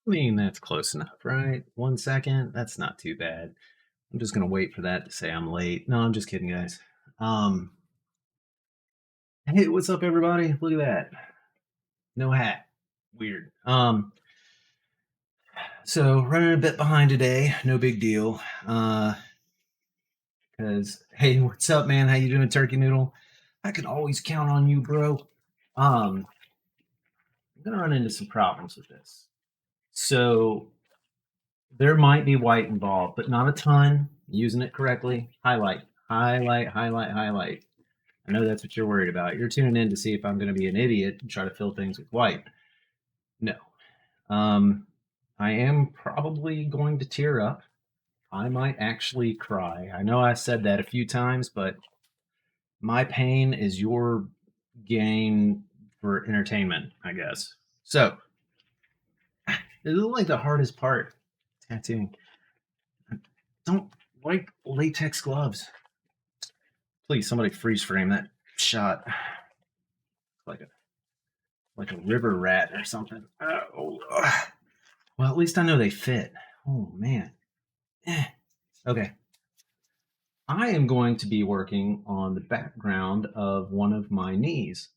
I mean, that's close enough, right? 1 second, that's not too bad. I'm just gonna wait for that to say I'm late. No, I'm just kidding, guys. Um, hey, what's up, everybody? Look at that. No hat. Weird. So running a bit behind today. No big deal. Cause hey, what's up, man? How you doing, Turkey Noodle? I can always count on you, bro. I'm gonna run into some problems with this. So there might be white involved, but not a ton. Using it correctly. Highlight, highlight, highlight, highlight. I know that's what you're worried about. You're tuning in to see if I'm going to be an idiot and try to fill things with white. No. Um, I am probably going to tear up. I might actually cry. I know I said that a few times, but my pain is your gain for entertainment, I guess. So, this is like the hardest part tattooing. Don't like latex gloves. Please, somebody freeze frame that shot like a river rat or something. Oh, well, at least I know they fit. Oh man. Okay. I am going to be working on the background of one of my knees.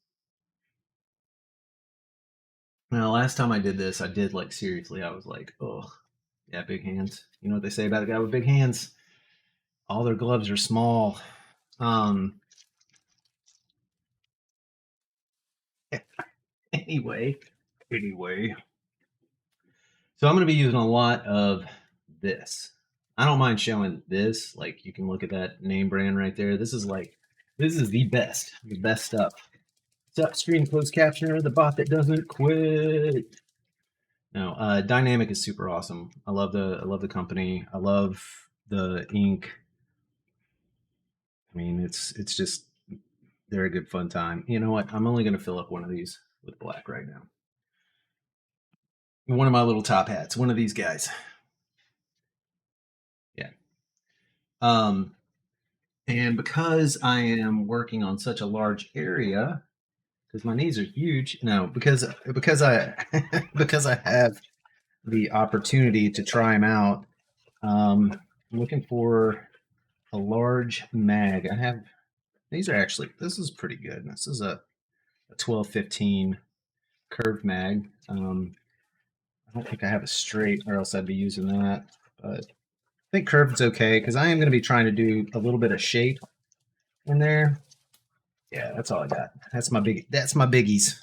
Now, last time I did this, I did like seriously. I was like, oh, yeah, big hands. You know what they say about a guy with big hands? All their gloves are small. Um. Anyway, anyway. So I'm going to be using a lot of this. I don't mind showing this. Like you can look at that name brand right there. This is the best stuff. What's up, screen closed captioner, the bot that doesn't quit. No, Dynamic is super awesome. I love the company. I love the ink. I mean, it's just they're a good fun time. You know what? I'm only going to fill up one of these with black right now. One of my little top hats. One of these guys. Yeah. Um, And because I am working on such a large area, because my knees are huge, no, because I because I have the opportunity to try them out. I'm looking for a large mag. I have these are actually this is pretty good. This is a 1215 curved mag. I don't think I have a straight, or else I'd be using that. But I think curved is okay because I am going to be trying to do a little bit of shape in there. Yeah, that's all I got. That's my biggies.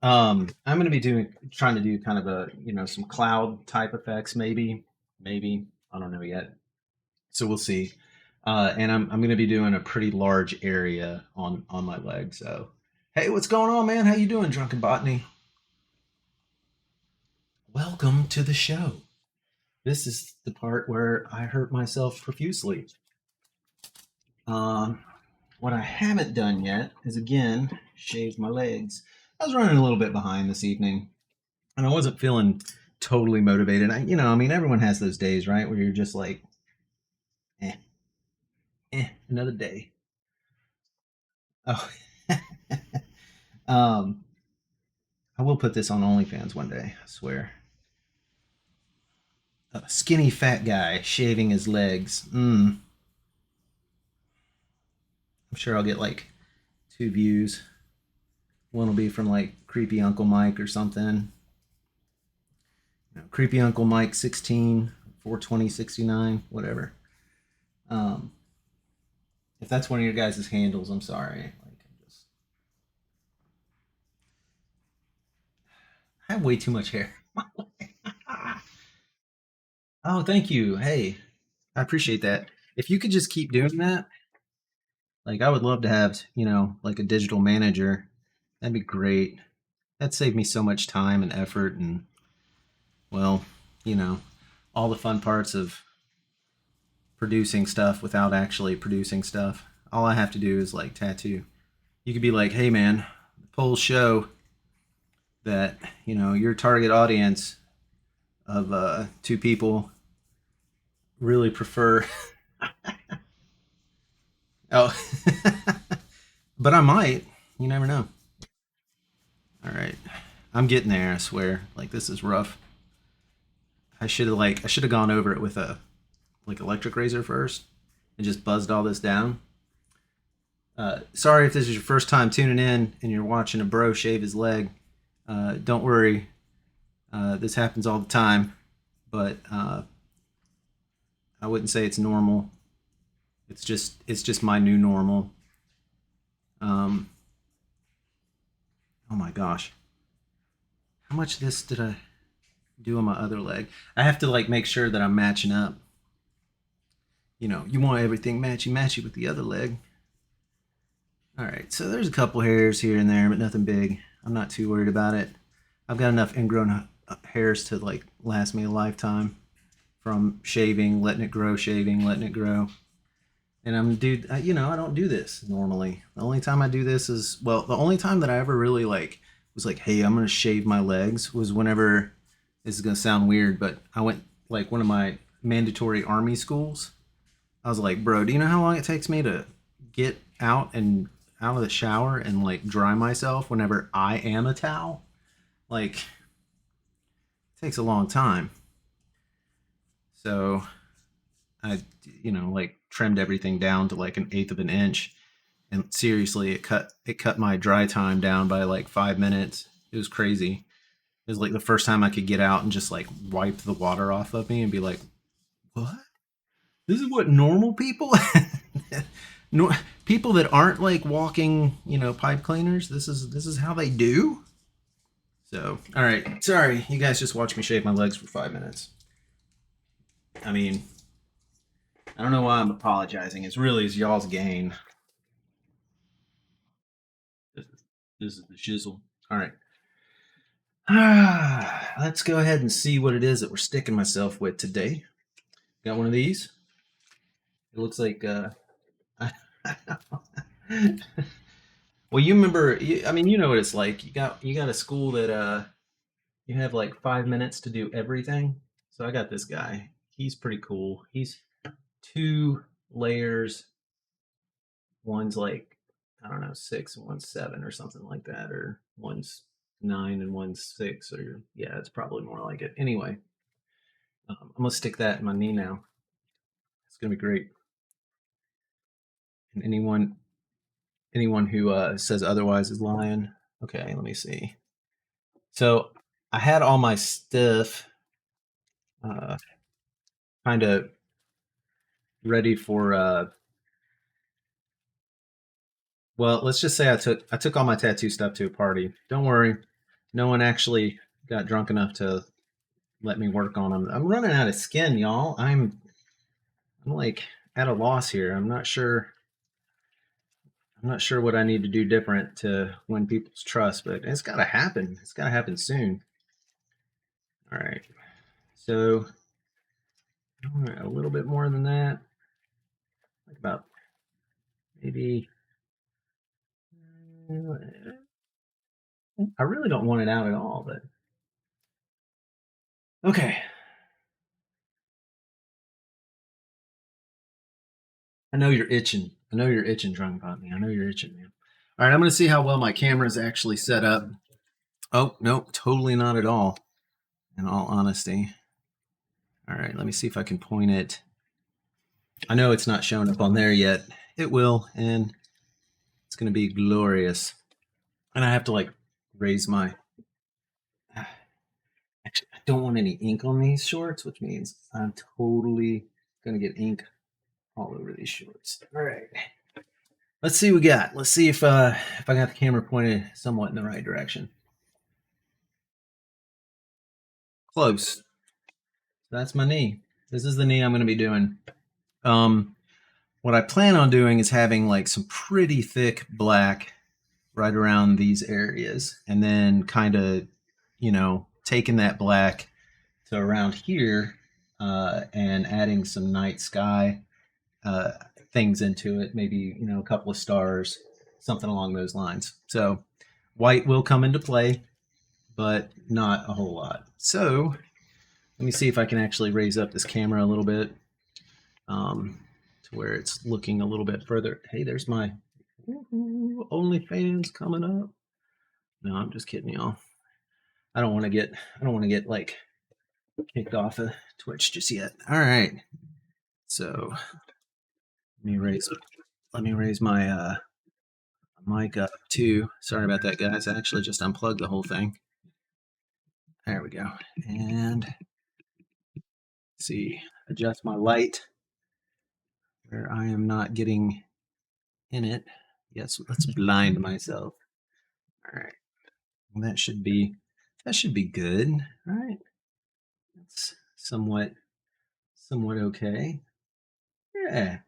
I'm gonna be trying to do kind of a some cloud type effects, maybe I don't know yet. So we'll see. And I'm gonna be doing a pretty large area on my leg. So hey, what's going on, man? How you doing, Drunken Botany? Welcome to the show. This is the part where I hurt myself profusely. Um, what I haven't done yet is again shave my legs. I was running a little bit behind this evening, and I wasn't feeling totally motivated. I mean, everyone has those days, right, where you're just like, eh, another day. Oh, um, I will put this on OnlyFans one day. I swear. A skinny fat guy shaving his legs. I'm sure I'll get like 2 views. One will be from like creepy Uncle Mike or something. Creepy Uncle Mike 16 420 69, whatever. Um, if that's one of your guys' handles, I'm sorry. I have way too much hair. Oh, thank you. Hey, I appreciate that. If you could just keep doing that, like I would love to have, like a digital manager. That'd be great. That'd save me so much time and effort and, well, you know, all the fun parts of producing stuff without actually producing stuff. All I have to do is like tattoo. You could be like, hey man, polls show that, your target audience of 2 people really prefer. Oh, but I might. You never know. All right. I'm getting there, I swear. Like, this is rough. I should have gone over it with a electric razor first and just buzzed all this down. Sorry if this is your first time tuning in and you're watching a bro shave his leg. Don't worry, this happens all the time, but I wouldn't say it's normal. It's just my new normal. Oh my gosh, how much of this did I do on my other leg? I have to make sure that I'm matching up. You want everything matchy with the other leg. All right, so there's a couple hairs here and there, but nothing big. I'm not too worried about it. I've got enough ingrown hairs to last me a lifetime from shaving, letting it grow, shaving, letting it grow. And I don't do this normally. The only time I do this is, the only time that I ever really was hey, I'm gonna shave my legs was whenever, this is gonna sound weird, but I went one of my mandatory army schools. I was like, bro, do you know how long it takes me to get out of the shower and dry myself whenever I am a towel? It takes a long time. So I, trimmed everything down to an eighth of an inch, and seriously, it cut my dry time down by 5 minutes. It was crazy. It was the first time I could get out and just wipe the water off of me and be like, what? This is what normal people, people that aren't walking, pipe cleaners. This is how they do. So, all right, sorry, you guys just watched me shave my legs for 5 minutes. I mean, I don't know why I'm apologizing. It's really y'all's gain. This is the shizzle. All right. Let's go ahead and see what it is that we're sticking myself with today. Got one of these. It looks like well, you remember, I mean, you know what it's like. You got a school that you have 5 minutes to do everything. So I got this guy. He's pretty cool. He's 2 layers. One's I don't know, 6 and one's 7 or something like that, or one's 9 and one's 6, or yeah, it's probably more like it. Anyway, I'm gonna stick that in my knee now. It's gonna be great. And anyone who says otherwise is lying. Okay, let me see. So I had all my stuff kind of ready for well, let's just say I took all my tattoo stuff to a party. Don't worry, no one actually got drunk enough to let me work on them. I'm running out of skin, y'all. I'm at a loss here. I'm not sure what I need to do different to win people's trust, but it's got to happen. It's got to happen soon. All right. So a little bit more than that, about maybe. I really don't want it out at all, but okay. I know you're itching. I know you're itching, drunk about me. I know you're itching, man. All right, I'm going to see how well my camera is actually set up. Oh, no, totally not at all, in all honesty. All right, let me see if I can point it. I know it's not showing up on there yet. It will, and it's going to be glorious. And I have to raise my. Actually, I don't want any ink on these shorts, which means I'm totally going to get ink all over these shorts. All right. Let's see what we got. Let's see if I got the camera pointed somewhat in the right direction. Close. That's my knee. This is the knee I'm going to be doing. What I plan on doing is having some pretty thick black right around these areas, and then kind of, taking that black to around here and adding some night sky things into it, maybe a couple of stars, something along those lines. So white will come into play, but not a whole lot. So let me see if I can actually raise up this camera a little bit to where it's looking a little bit further. Hey, there's my OnlyFans coming up. No, I'm just kidding, y'all. I don't want to get kicked off a Twitch just yet. All right. So let me raise my mic up too. Sorry about that, guys. I actually just unplugged the whole thing. There we go. And see, adjust my light where I am not getting in it. Yes, let's blind myself. All right. Well, that should be good. All right. That's somewhat okay. Yeah.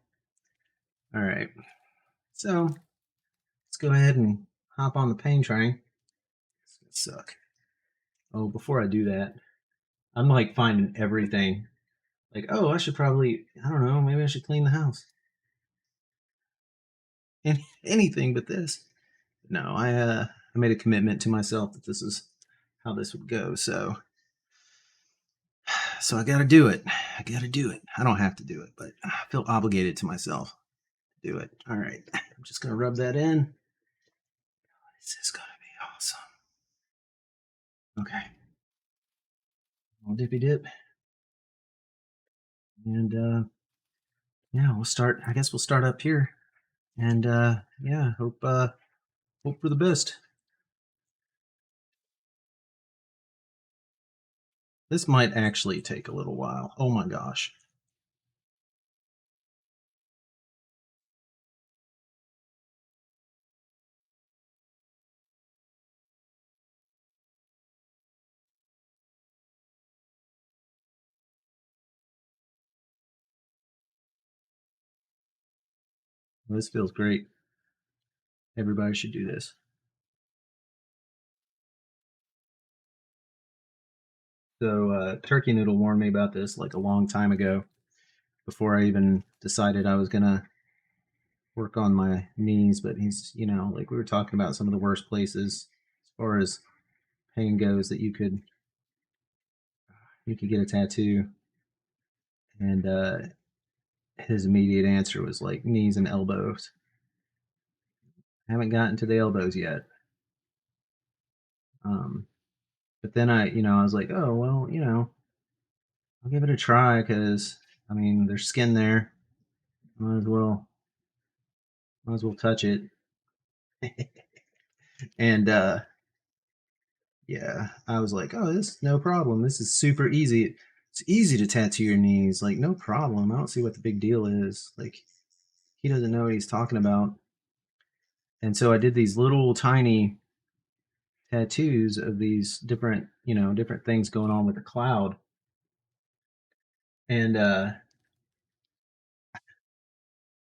All right. So let's go ahead and hop on the pain train. It's gonna suck. Oh, before I do that, I'm like finding everything. Like, oh, I should probably, I don't know, maybe I should clean the house. Anything but this. No, I made a commitment to myself that this is how this would go. So I got to do it. I got to do it. I don't have to do it, but I feel obligated to myself to do it. All right. I'm just going to rub that in. This is going to be awesome. Okay. Little dippy dip. And yeah, we'll start. I guess we'll start up here. And yeah, hope for the best. This might actually take a little while. Oh my gosh. This feels great. Everybody should do this. So Turkey Noodle warned me about this like a long time ago, before I even decided I was gonna work on my knees. But he's, like we were talking about some of the worst places as far as pain goes that you could get a tattoo, and his immediate answer was like knees and elbows. I haven't gotten to the elbows yet. Um, but then I was like, oh well, I'll give it a try because I mean there's skin there. Might as well touch it. And yeah, I was like, oh, this no problem. This is super easy. It's easy to tattoo your knees. Like, no problem. I don't see what the big deal is. Like, he doesn't know what he's talking about. And so I did these little tiny tattoos of these different, different things going on with the cloud. And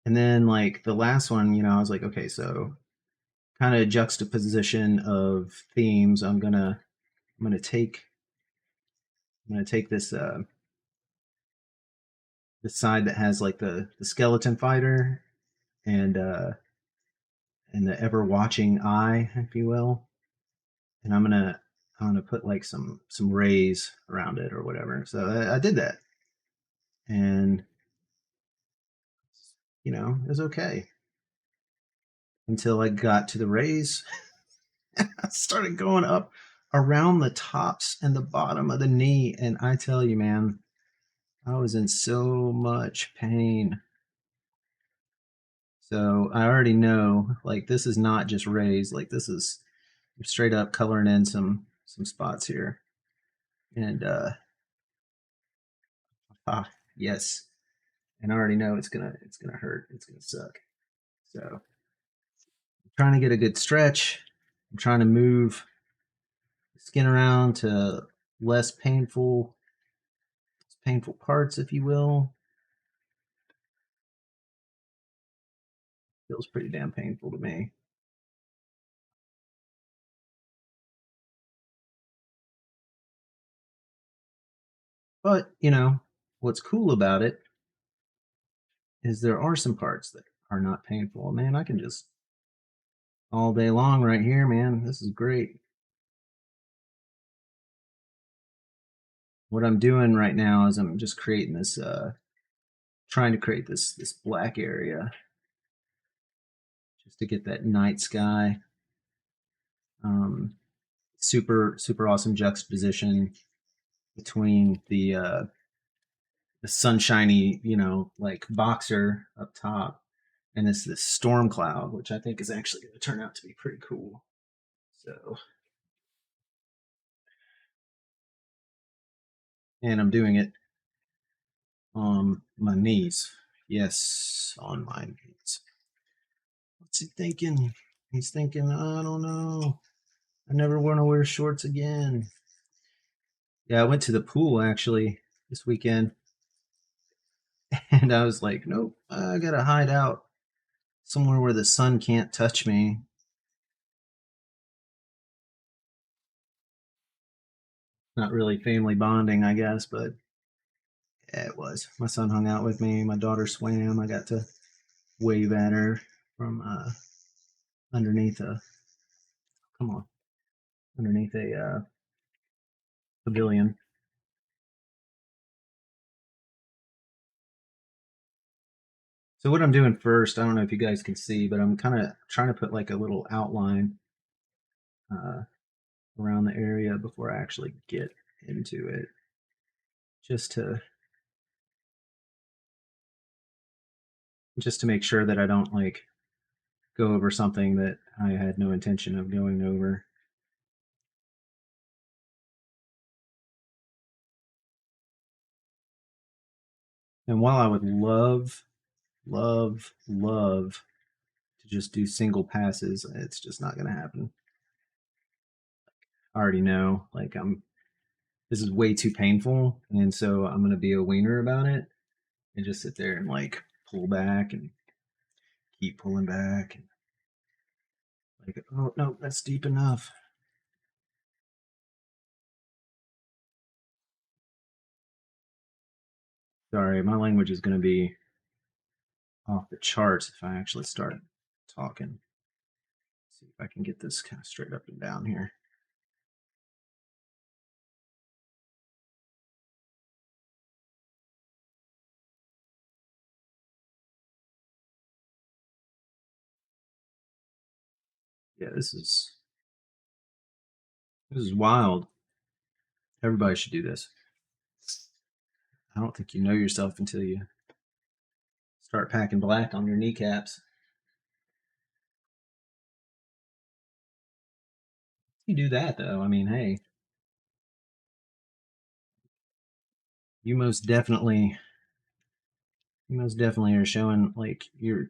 then like the last one, I was like, okay, so kind of juxtaposition of themes. I'm gonna take this side that has like the skeleton fighter and the ever watching eye, if you will. And I'm gonna put like some rays around it or whatever. So I did that, and it was okay until I got to the rays. I started going up around the tops and the bottom of the knee, and I tell you, man, I was in so much pain. So I already know, like, this is not just rays. Like, this is straight up coloring in some spots here, and yes, and I already know it's gonna hurt. It's gonna suck. So I'm trying to get a good stretch. I'm trying to move the skin around to less painful parts, if you will. Feels pretty damn painful to me. But what's cool about it is there are some parts that are not painful. Man, I can just all day long right here, man. This is great. What I'm doing right now is I'm just creating this trying to create this black area just to get that night sky. Um, super awesome juxtaposition between the sunshiny, like boxer up top, and this storm cloud, which I think is actually going to turn out to be pretty cool. So, and I'm doing it on my knees. Yes, on my knees. What's he thinking? He's thinking, I don't know. I never want to wear shorts again. Yeah, I went to the pool actually this weekend, and I was like, nope, I gotta hide out somewhere where the sun can't touch me. Not really family bonding, I guess, but yeah, it was. My son hung out with me. My daughter swam. I got to wave at her from underneath a come on underneath a pavilion. So what I'm doing first, I don't know if you guys can see, but I'm kind of trying to put like a little outline uh, around the area before I actually get into it, just to make sure that I don't like go over something that I had no intention of going over. And while I would love to just do single passes, it's just not going to happen. I already know, like this is way too painful, and so I'm going to be a wiener about it and just sit there and like pull back and keep pulling back and like, oh no, that's deep enough. Sorry, my language is going to be off the charts if I actually start talking. Let's see if I can get this kind of straight up and down here. Yeah, this is wild. Everybody should do this. I don't think you know yourself until you start packing black on your kneecaps. You do that though. I mean, hey, you most definitely, are showing like your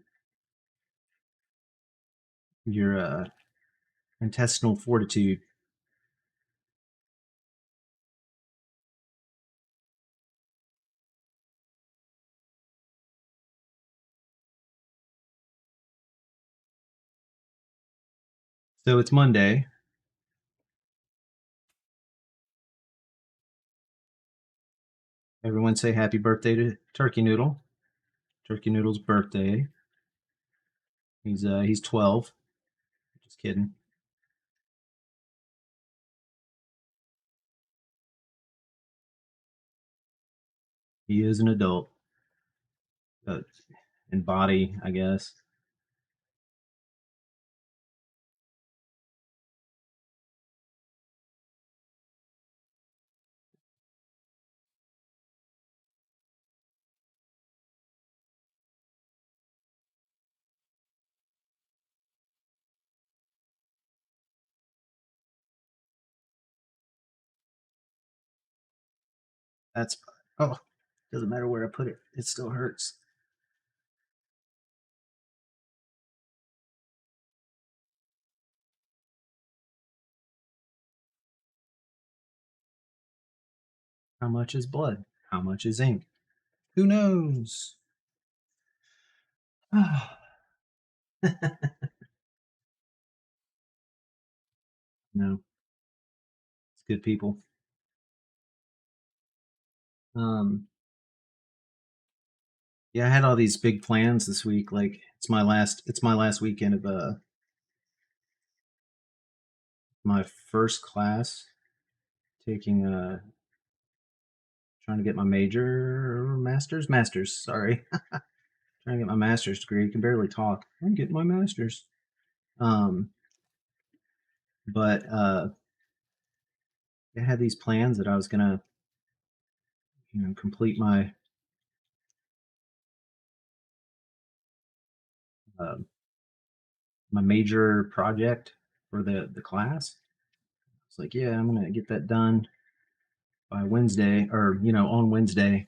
intestinal fortitude. So it's Monday. Everyone say happy birthday to Turkey Noodle. Turkey Noodle's birthday. He's 12. Just kidding. He is an adult, uh, in body, I guess. That's oh, doesn't matter where I put it. It still hurts. How much is blood? How much is ink? Who knows? No, it's good people. Um, yeah, I had all these big plans this week. Like it's my last weekend of my first class, taking trying to get my master's. Sorry, trying to get my master's degree. I can barely talk. I'm getting my master's. Um, but I had these plans that I was gonna complete uh, my major project for the class. It's like, yeah, I'm gonna get that done by Wednesday, or on Wednesday.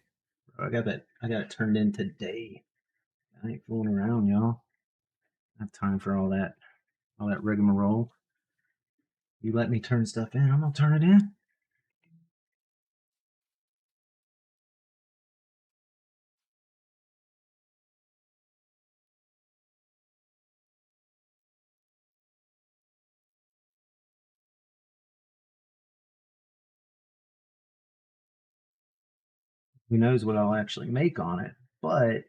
I got it turned in today. I ain't fooling around, y'all. I have time for all that rigmarole. You let me turn stuff in, I'm gonna turn it in. Who knows what I'll actually make on it? But I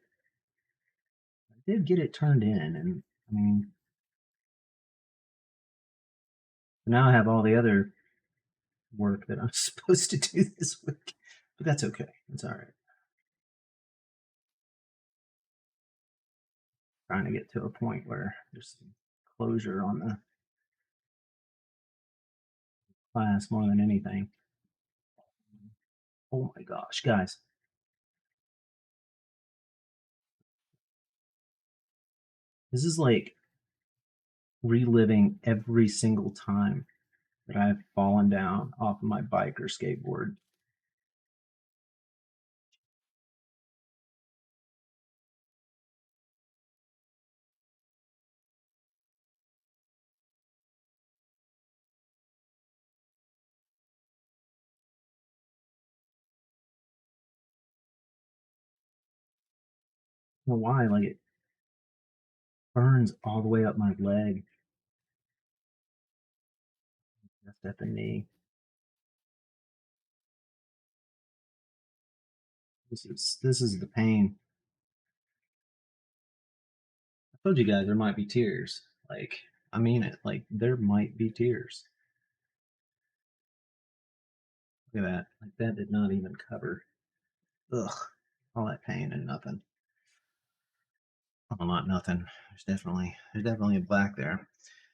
did get it turned in, and I mean, now I have all the other work that I'm supposed to do this week. But that's okay. It's all right. Trying to get to a point where there's some closure on the class more than anything. Oh my gosh, guys. This is like reliving every single time that I've fallen down off of my bike or skateboard. I don't know why? Like it burns all the way up my leg, just at the knee. This is the pain. I told you guys there might be tears. Like I mean it. Like there might be tears. Look at that. Like that did not even cover. Ugh. All that pain and nothing. Well, not nothing. There's definitely a black there.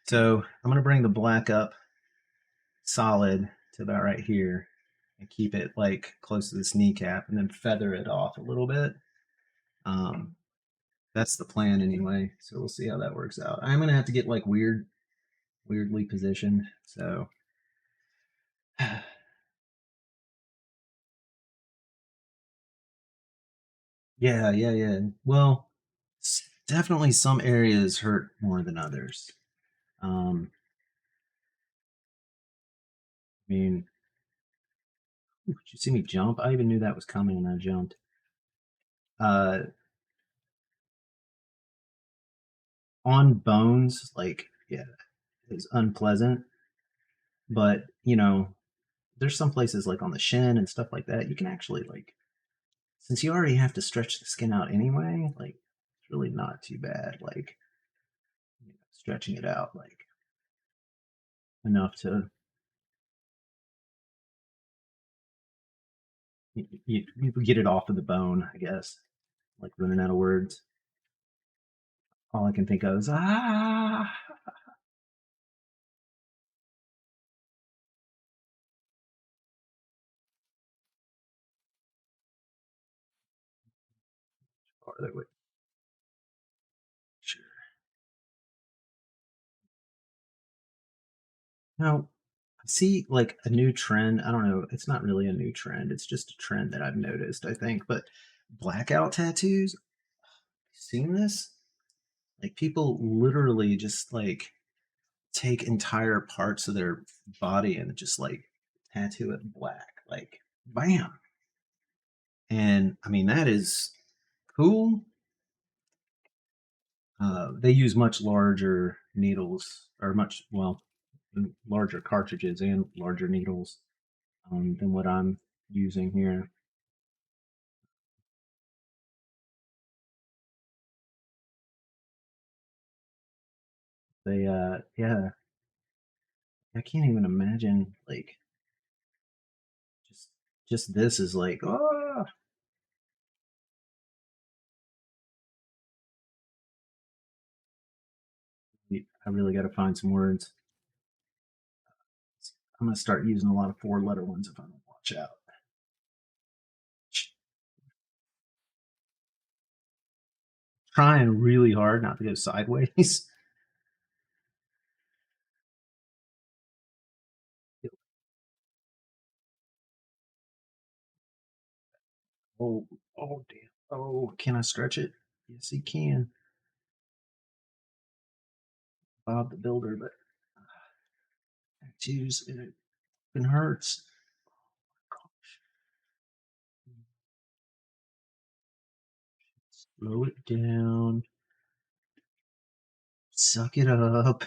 So I'm gonna bring the black up solid to about right here and keep it like close to this kneecap and then feather it off a little bit. Um, that's the plan anyway. So we'll see how that works out. I'm gonna have to get like weirdly positioned. So yeah. Well, definitely some areas hurt more than others. I mean, did you see me jump? I even knew that was coming and I jumped. Uh, on bones, like, yeah, it's unpleasant. But, there's some places like on the shin and stuff like that, you can actually, like, since you already have to stretch the skin out anyway, like, it's really not too bad. Like, stretching it out, like, enough to, you get it off of the bone, I guess. Like, running out of words. All I can think of is, ah. Farther away. Sure. Now, I see like a new trend. I don't know. It's not really a new trend. It's just a trend that I've noticed, I think. But blackout tattoos, seen this? Like people literally just like take entire parts of their body and just like tattoo it black. Like, bam. And I mean, that is cool. They use much larger needles, or larger cartridges and larger needles than what I'm using here. Yeah, I can't even imagine like just just this is like, oh, I really got to find some words. I'm gonna start using a lot of four-letter ones if I don't watch out. trying really hard not to go sideways. Oh, oh, damn. Oh, can I stretch it? Yes, he can. Bob the Builder, but tattoos, it hurts. Slow it down. Suck it up.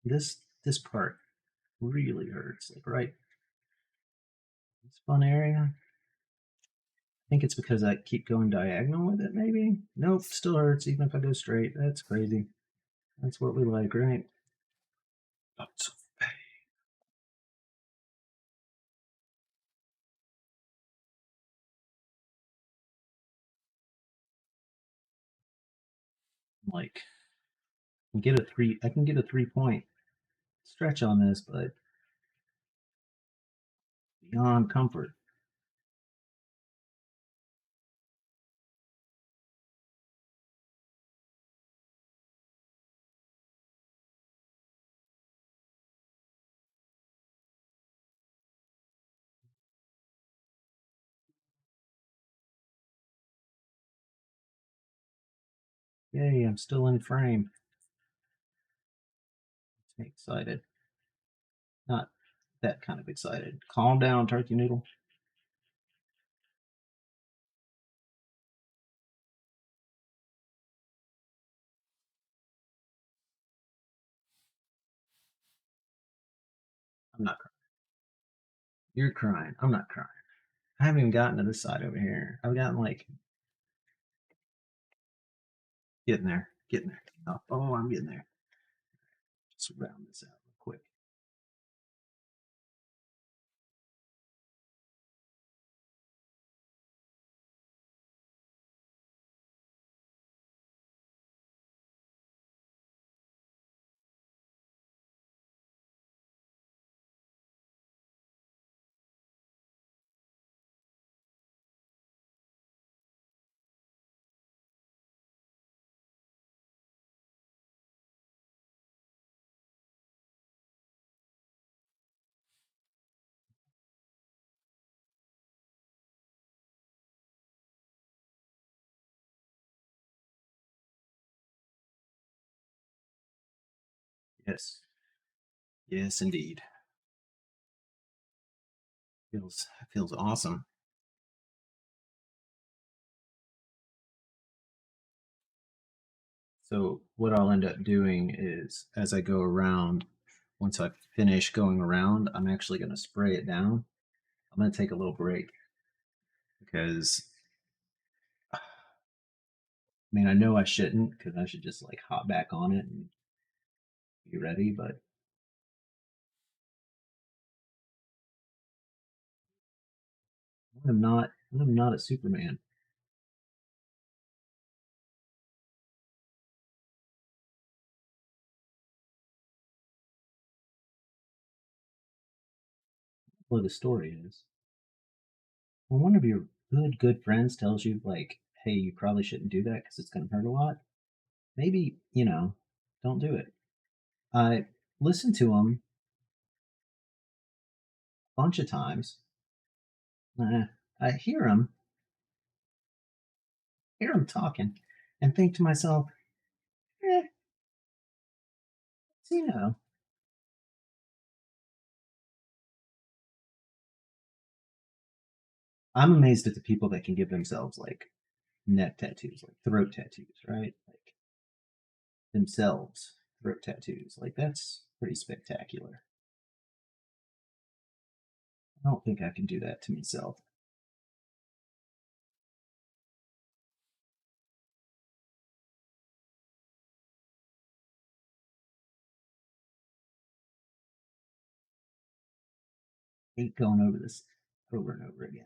This part really hurts. Like right this fun area. I think it's because I keep going diagonal with it, maybe? Nope, still hurts even if I go straight. That's crazy. That's what we like, right? Lots of pain. Like I can get a 3 point stretch on this, but beyond comfort. Yay, I'm still in frame. Makes me excited. Not that kind of excited. Calm down, turkey noodle. I'm not crying. You're crying. I'm not crying. I haven't even gotten to this side over here. I've gotten like getting there, getting there. Oh, I'm getting there. Just round this out real quick. Yes, yes, indeed. Feels awesome. So what I'll end up doing is as I go around, once I finish going around, I'm actually going to spray it down. I'm going to take a little break because I mean I know I shouldn't because I should just like hop back on it and be ready, but I'm not a Superman. What the story is. When one of your good friends tells you like, "Hey, you probably shouldn't do that because it's going to hurt a lot," maybe don't do it. I listen to them a bunch of times. I hear them talking, and think to myself, eh, you know, I'm amazed at the people that can give themselves like neck tattoos, like throat tattoos, right? Like themselves throat tattoos. Like that's pretty spectacular. I don't think I can do that to myself. I hate going over this over and over again.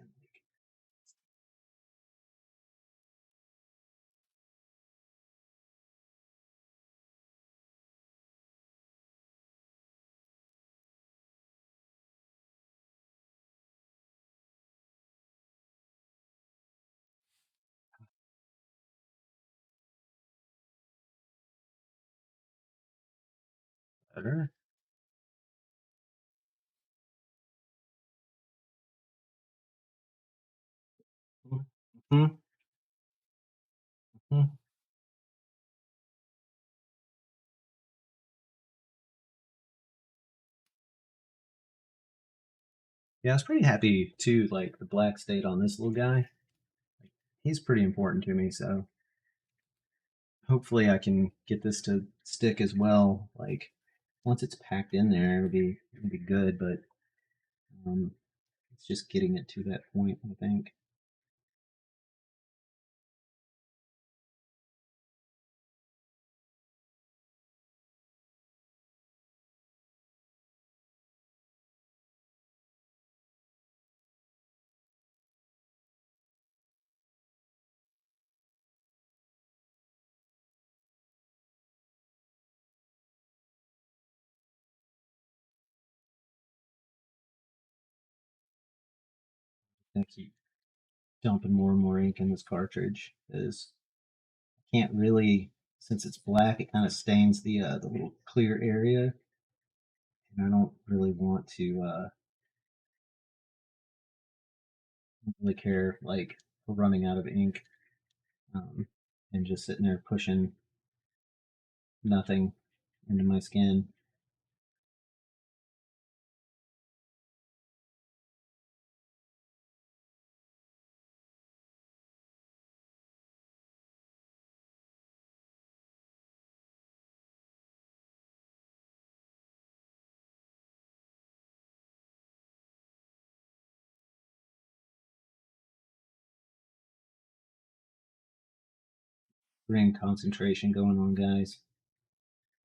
Better. Mm-hmm. Mm-hmm. Yeah, I was pretty happy too. Like the black stayed on this little guy. Like, he's pretty important to me, so hopefully I can get this to stick as well. Like once it's packed in there, it'll be good. But um, it's just getting it to that point, I think. I keep dumping more and more ink in this cartridge because I can't really, since it's black, it kind of stains the little clear area, and I don't really want to really care like running out of ink um, and just sitting there pushing nothing into my skin. Brain concentration going on, guys.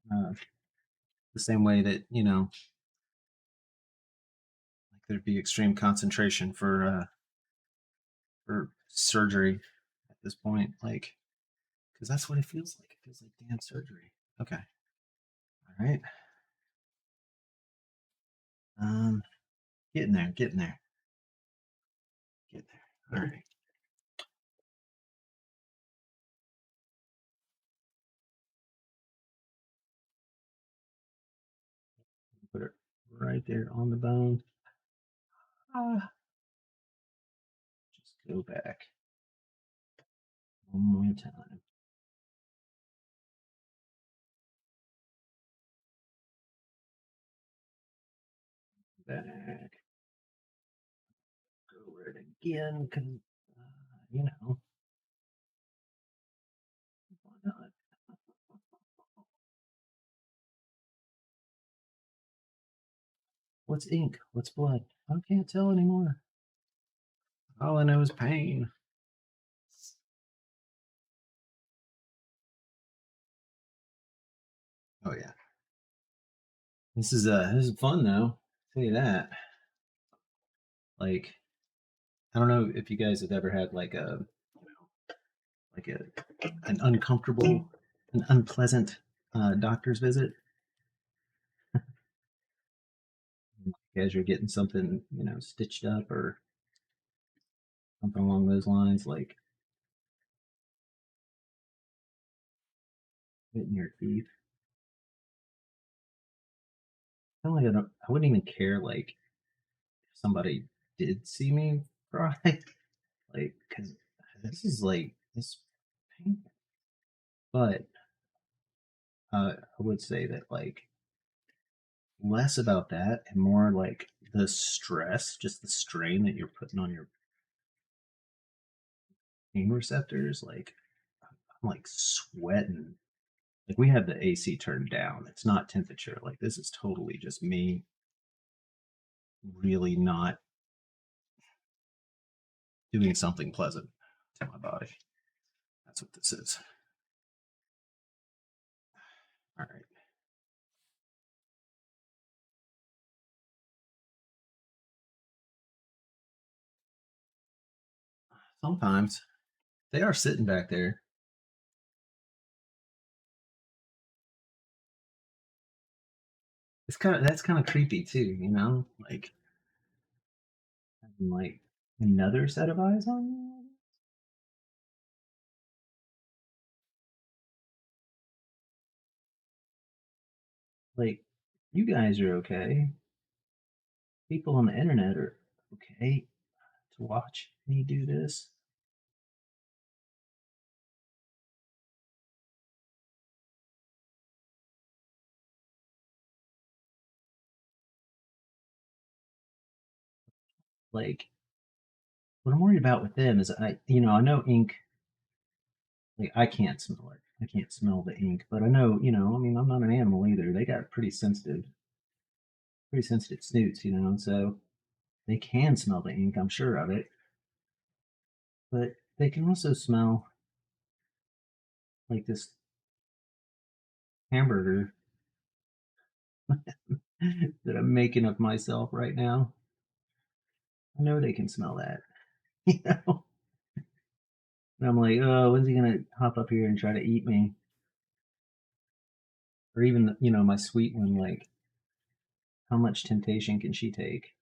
The same way that like there'd be extreme concentration for surgery at this point, like because that's what it feels like. It feels like damn surgery. Okay, all right. Um, getting there, getting there, getting there. All right. Put it right there on the bone. Ah, just go back one more time. Back. Go over it again, because why not? What's ink? What's blood? I can't tell anymore. All I know is pain. Oh yeah. This is fun though. I'll tell you that. Like I don't know if you guys have ever had like a an uncomfortable, an unpleasant doctor's visit as you're getting something stitched up or something along those lines, like hitting your teeth. I don't like I wouldn't even care like if somebody did see me cry, like because this is like this painful. But I would say that like less about that and more like the stress, just the strain that you're putting on your pain receptors. Like I'm like sweating. Like we had the AC turned down. It's not temperature. Like this is totally just me really not doing something pleasant to my body. That's what this is. All right. Sometimes they are sitting back there. It's kind of that's kind of creepy too, you know, like having like another set of eyes on you. Like you guys are okay. People on the internet are okay to watch me do this. Like what I'm worried about with them is I know ink. Like I can't smell it. I can't smell the ink, but I know, I mean, I'm not an animal either. They got pretty sensitive snoots, and so they can smell the ink. I'm sure of it, but they can also smell like this hamburger that I'm making of myself right now. I know they can smell that, you know. And I'm like, oh, when's he gonna hop up here and try to eat me? Or even, my sweet one, like, how much temptation can she take?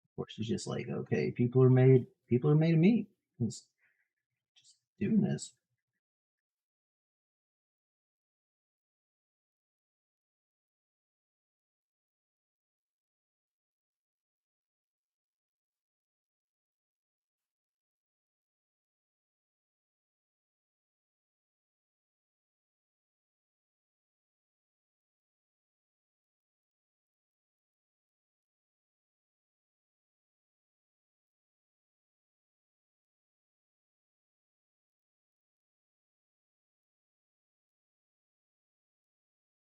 Of course, she's just like, okay, people are made of meat. It's just doing this.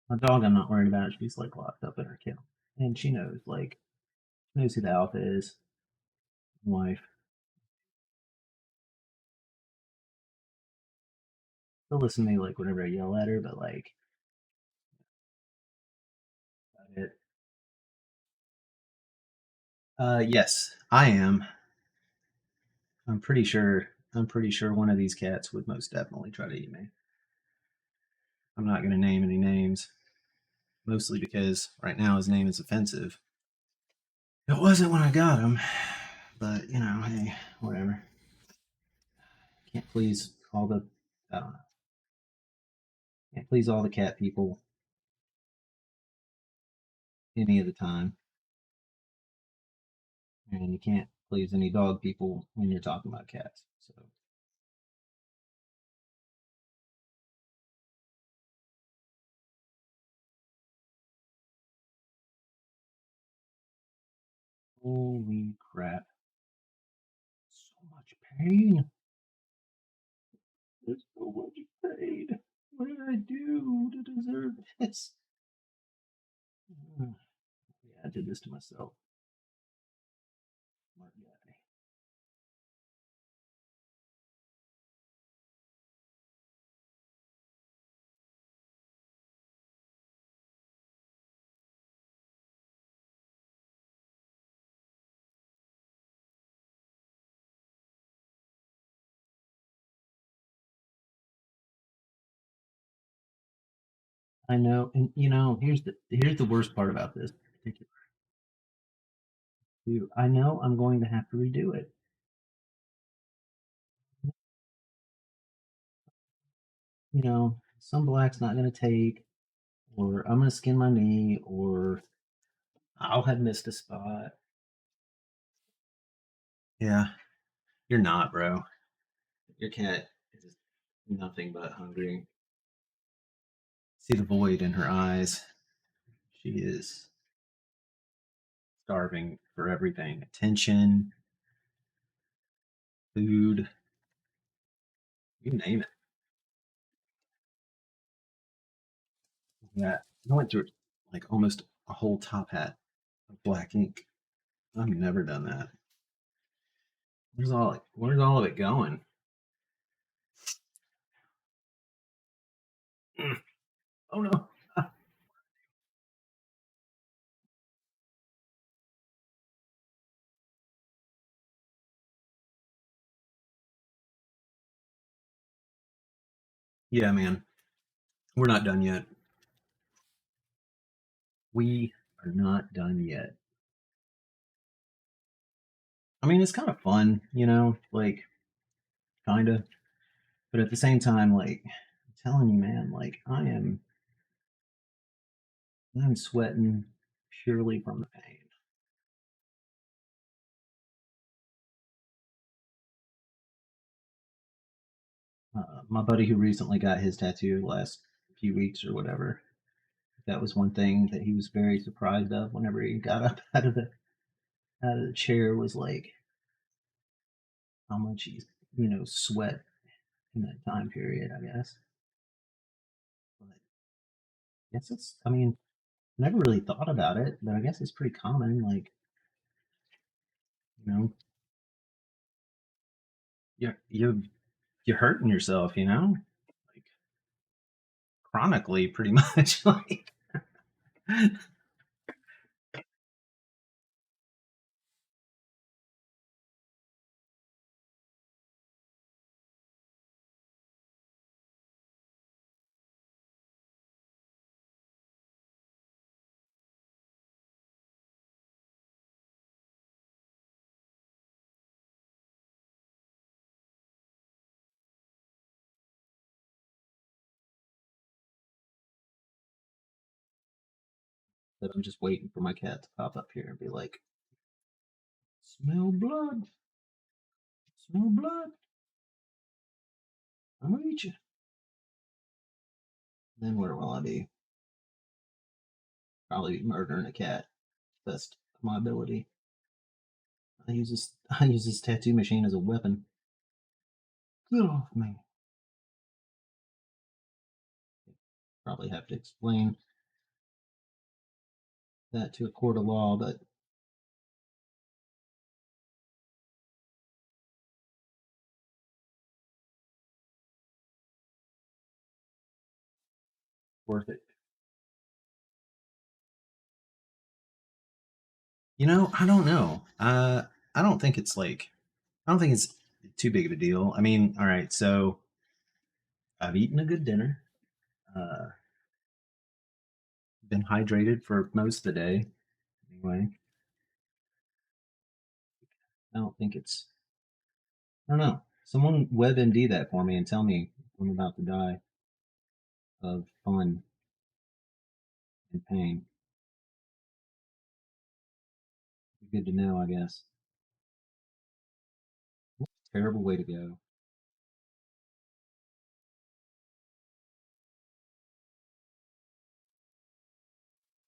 My dog, I'm not worried about. She's like locked up in her kennel, and she knows who the alpha is. Wife. She'll listen to me like whenever I yell at her, but like about it. Yes, I am. I'm pretty sure. I'm pretty sure one of these cats would most definitely try to eat me. I'm not going to name any names, mostly because right now his name is offensive. It wasn't when I got him, but hey, whatever. Can't please all the. I don't know. Can't please all the cat people any of the time, and you can't please any dog people when you're talking about cats. So, holy crap! So much pain. There's so much pain. What did I do to deserve this? Yeah, I did this to myself. Smart guy. I know, and here's the worst part about this particular too. I know I'm going to have to redo it. Some black's not going to take, or I'm going to skin my knee, or I'll have missed a spot. Yeah, you're not, bro. Your cat is nothing but hungry. See the void in her eyes. She is starving for everything: attention, food, you name it. Yeah, I went through like almost a whole top hat of black ink. I've never done that. Where's all of it going? Mm. Oh no. Yeah, man. We're not done yet. We are not done yet. I mean, it's kind of fun, like kind of, but at the same time, like I'm telling you, man, like I'm sweating purely from the pain. My buddy who recently got his tattoo last few weeks or whatever, that was one thing that he was very surprised of whenever he got up out of the chair was like how much he's sweat in that time period. I guess, but I guess it's. I mean, never really thought about it, but I guess it's pretty common. Like you know, you're hurting yourself, like chronically, pretty much. Like that I'm just waiting for my cat to pop up here and be like, "Smell blood, smell blood. I'm gonna eat you." Then where will I be? Probably be murdering a cat. Best of my ability. I use this tattoo machine as a weapon. Get off me. Probably have to explain that to a court of law, but worth it. I don't know. I don't think it's like I don't think it's too big of a deal. I mean, all right, so I've eaten a good dinner. Uh, been hydrated for most of the day. Anyway, I don't think it's. I don't know. Someone WebMD that for me and tell me I'm about to die of fun and pain. Good to know, I guess. Terrible way to go.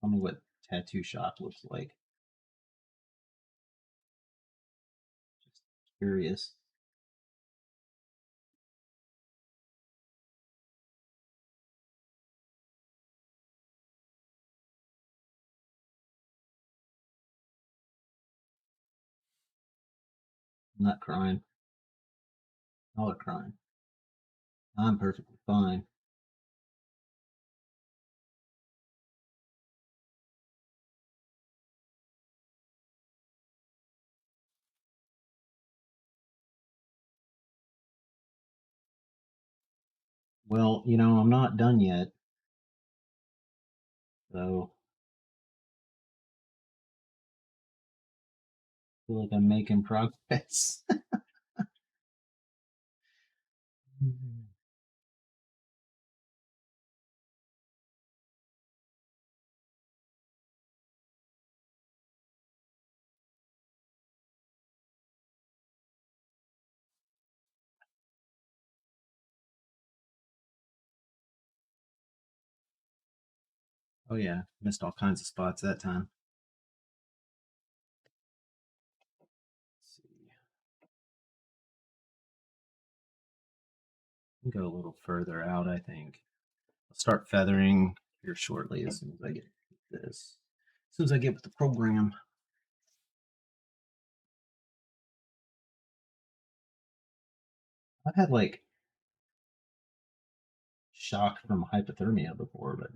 Tell me what tattoo shop looks like. Just curious. I'm not crying. Y'all are crying. I'm perfectly fine. Well, I'm not done yet, so I feel like I'm making progress. Oh yeah, missed all kinds of spots that time. Let's see. Go a little further out, I think. I'll start feathering here shortly as soon as I get this. As soon as I get with the program. I've had like shock from hypothermia before, but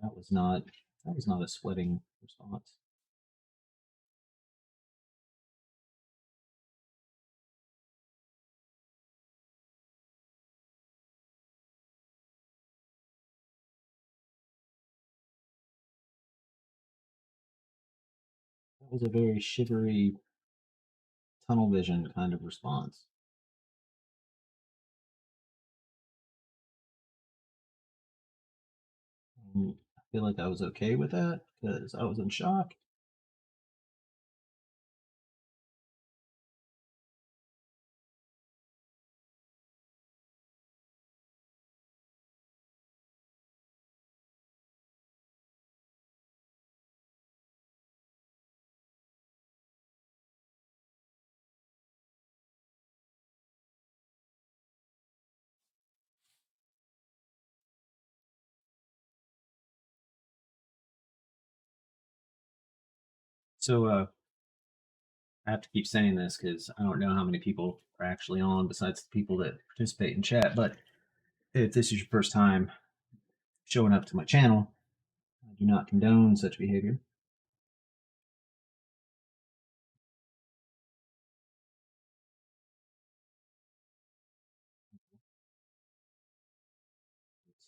that was not that was not a sweating response. That was a very shivery, tunnel vision kind of response. I feel like I was okay with that because I was in shock. So I have to keep saying this because I don't know how many people are actually on besides the people that participate in chat. But if this is your first time showing up to my channel, I do not condone such behavior.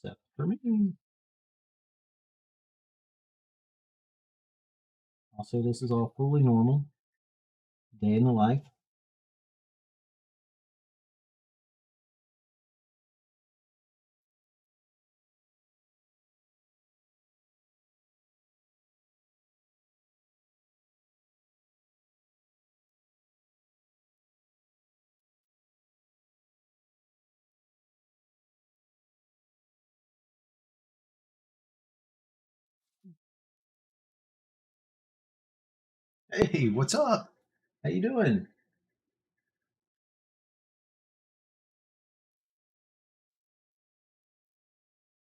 Except for me. Also, this is all fully normal. Day in the life. Hey, what's up? How you doing?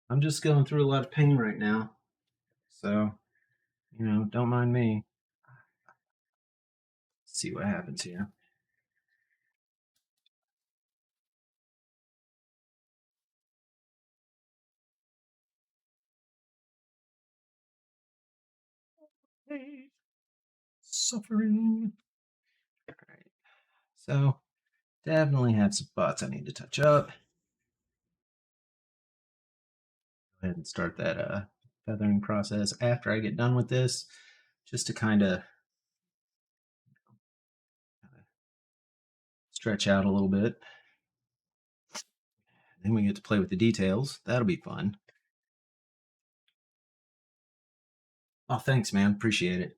I'm just going through a lot of pain right now. So, don't mind me. Let's see what happens here. Hey, suffering. All right. So, definitely have some spots I need to touch up. Go ahead and start that feathering process after I get done with this, just to kind of stretch out a little bit. Then we get to play with the details. That'll be fun. Oh, thanks, man. Appreciate it.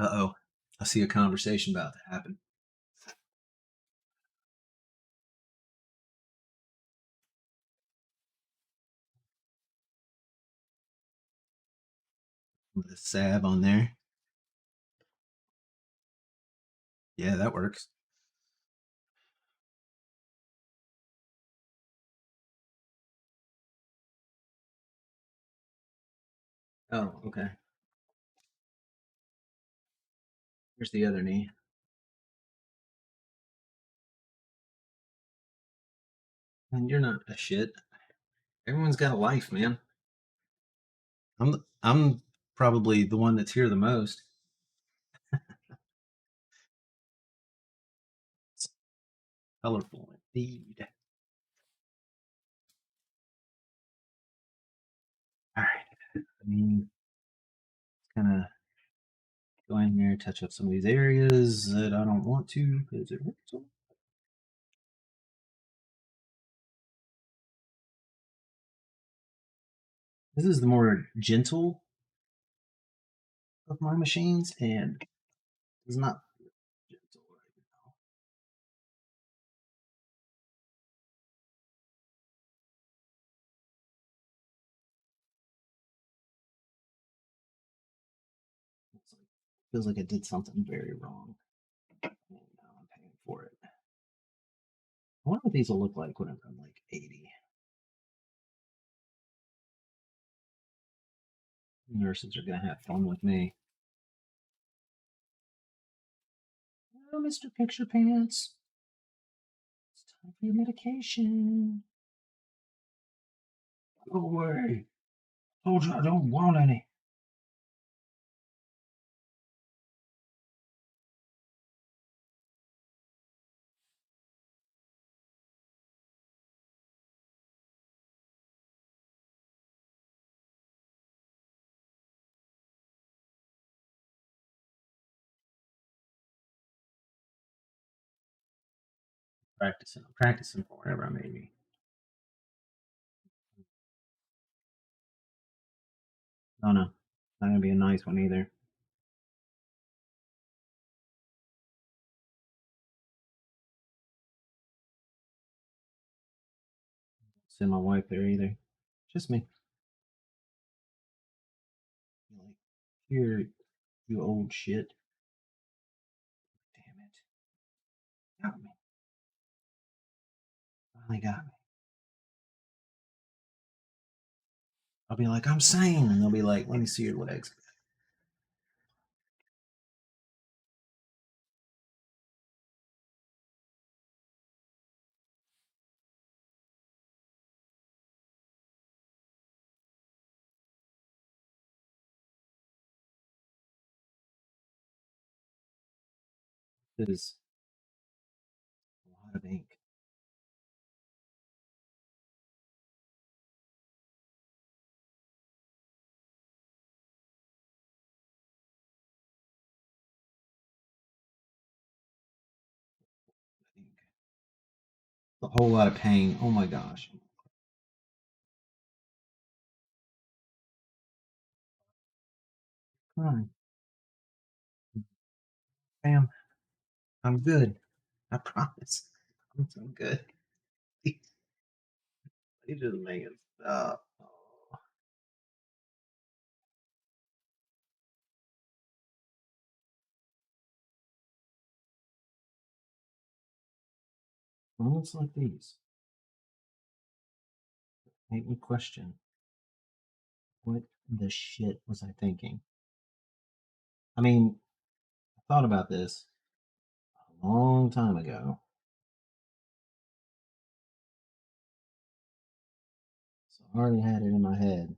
Uh-oh. I see a conversation about to happen. With a salve on there. Yeah, that works. Oh, okay. Here's the other knee. And you're not a shit. Everyone's got a life, man. I'm probably the one that's here the most. It's colorful indeed. All right. I mean, kind of go in here, touch up some of these areas that I don't want to because it hurts. This is the more gentle of my machines, and it's not gentle right now. It's like, feels like I did something very wrong, and now I'm paying for it. I wonder what these will look like when I'm like 80. Nurses are gonna have fun with me. Oh, Mr. Picture Pants, it's time for your medication. Go away. Told you I don't want any. Practicing. I'm practicing for whatever I may be. Oh no, not gonna be a nice one either. Send my wife there either. Just me. Like, here, you old shit. Damn it. Got me. Finally got me. I'll be like, I'm sane. And they'll be like, let me see your legs. It is a lot of ink. Ink. A whole lot of pain. Oh my gosh. Crying. Bam. I'm good. I promise. I'm so good. You just make it stop. Oh. Moments like these make me question what the shit was I thinking? I mean, I thought about this a long time ago. So I already had it in my head.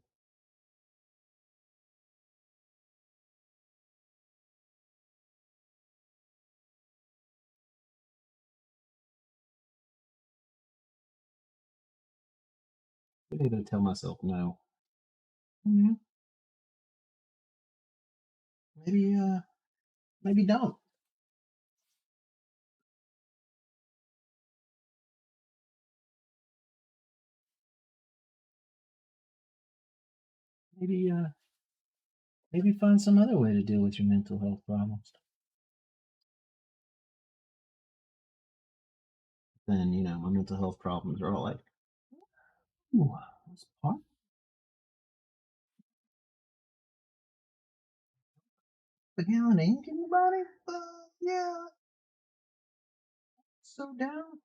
I need to tell myself no. Yeah, maybe maybe don't. Maybe maybe find some other way to deal with your mental health problems. Then, my mental health problems are all like, ooh, that's part of the gallon of ink in your body? Yeah, so down.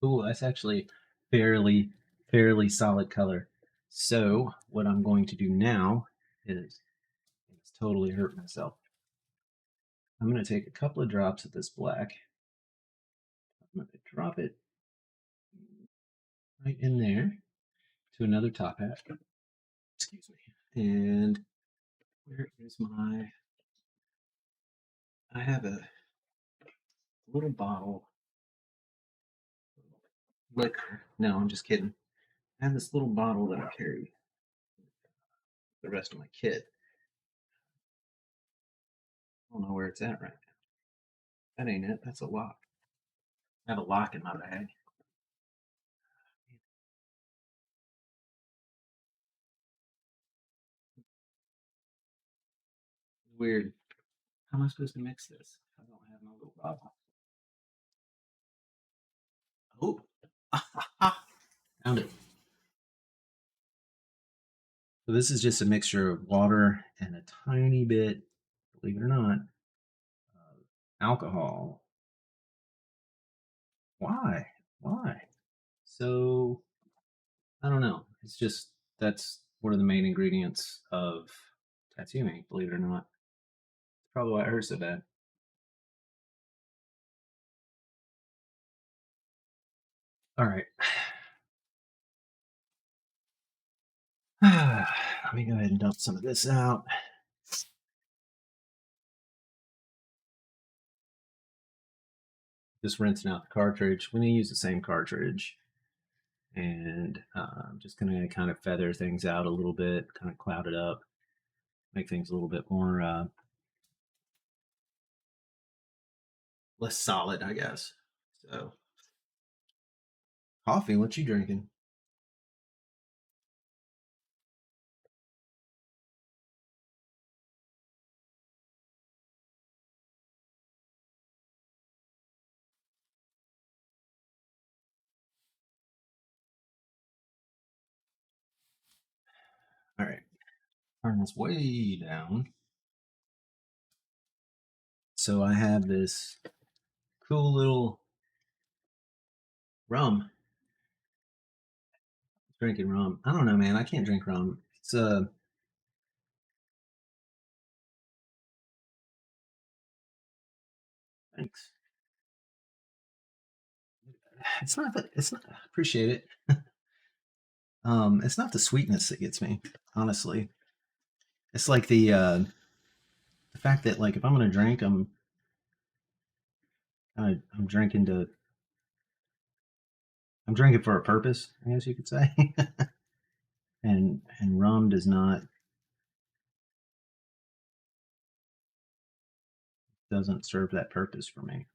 Ooh, that's actually fairly, fairly solid color. So what I'm going to do now is it's totally hurt myself. I'm going to take a couple of drops of this black. I'm going to drop it right in there to another top hat. Excuse me. And where is my? I have a little bottle of liquor. No, I'm just kidding. I have this little bottle that I carry the rest of my kit. I don't know where it's at right now. That ain't it. That's a lock. I have a lock in my bag. Weird. How am I supposed to mix this? I don't have my little bottle. Oh, found it. So this is just a mixture of water and a tiny bit, believe it or not, of alcohol. Why? Why? So I don't know. It's just that's one of the main ingredients of tattoo ink, believe it or not. It's probably why it hurts so bad. All right. Let me go ahead and dump some of this out. just rinsing out the cartridge. We're going to use the same cartridge, and I'm just going to kind of feather things out a little bit, kind of cloud it up, make things a little bit more less solid, I guess. So, coffee. What you drinking? All right, turn this way down. So I have this cool little rum. Drinking rum. I don't know, man. I can't drink rum. It's thanks. It's not that. It's not. I appreciate it. It's not the sweetness that gets me. Honestly, it's like the fact that like if I'm gonna drink, I'm drinking to I'm drinking for a purpose, I guess you could say. And rum doesn't serve that purpose for me.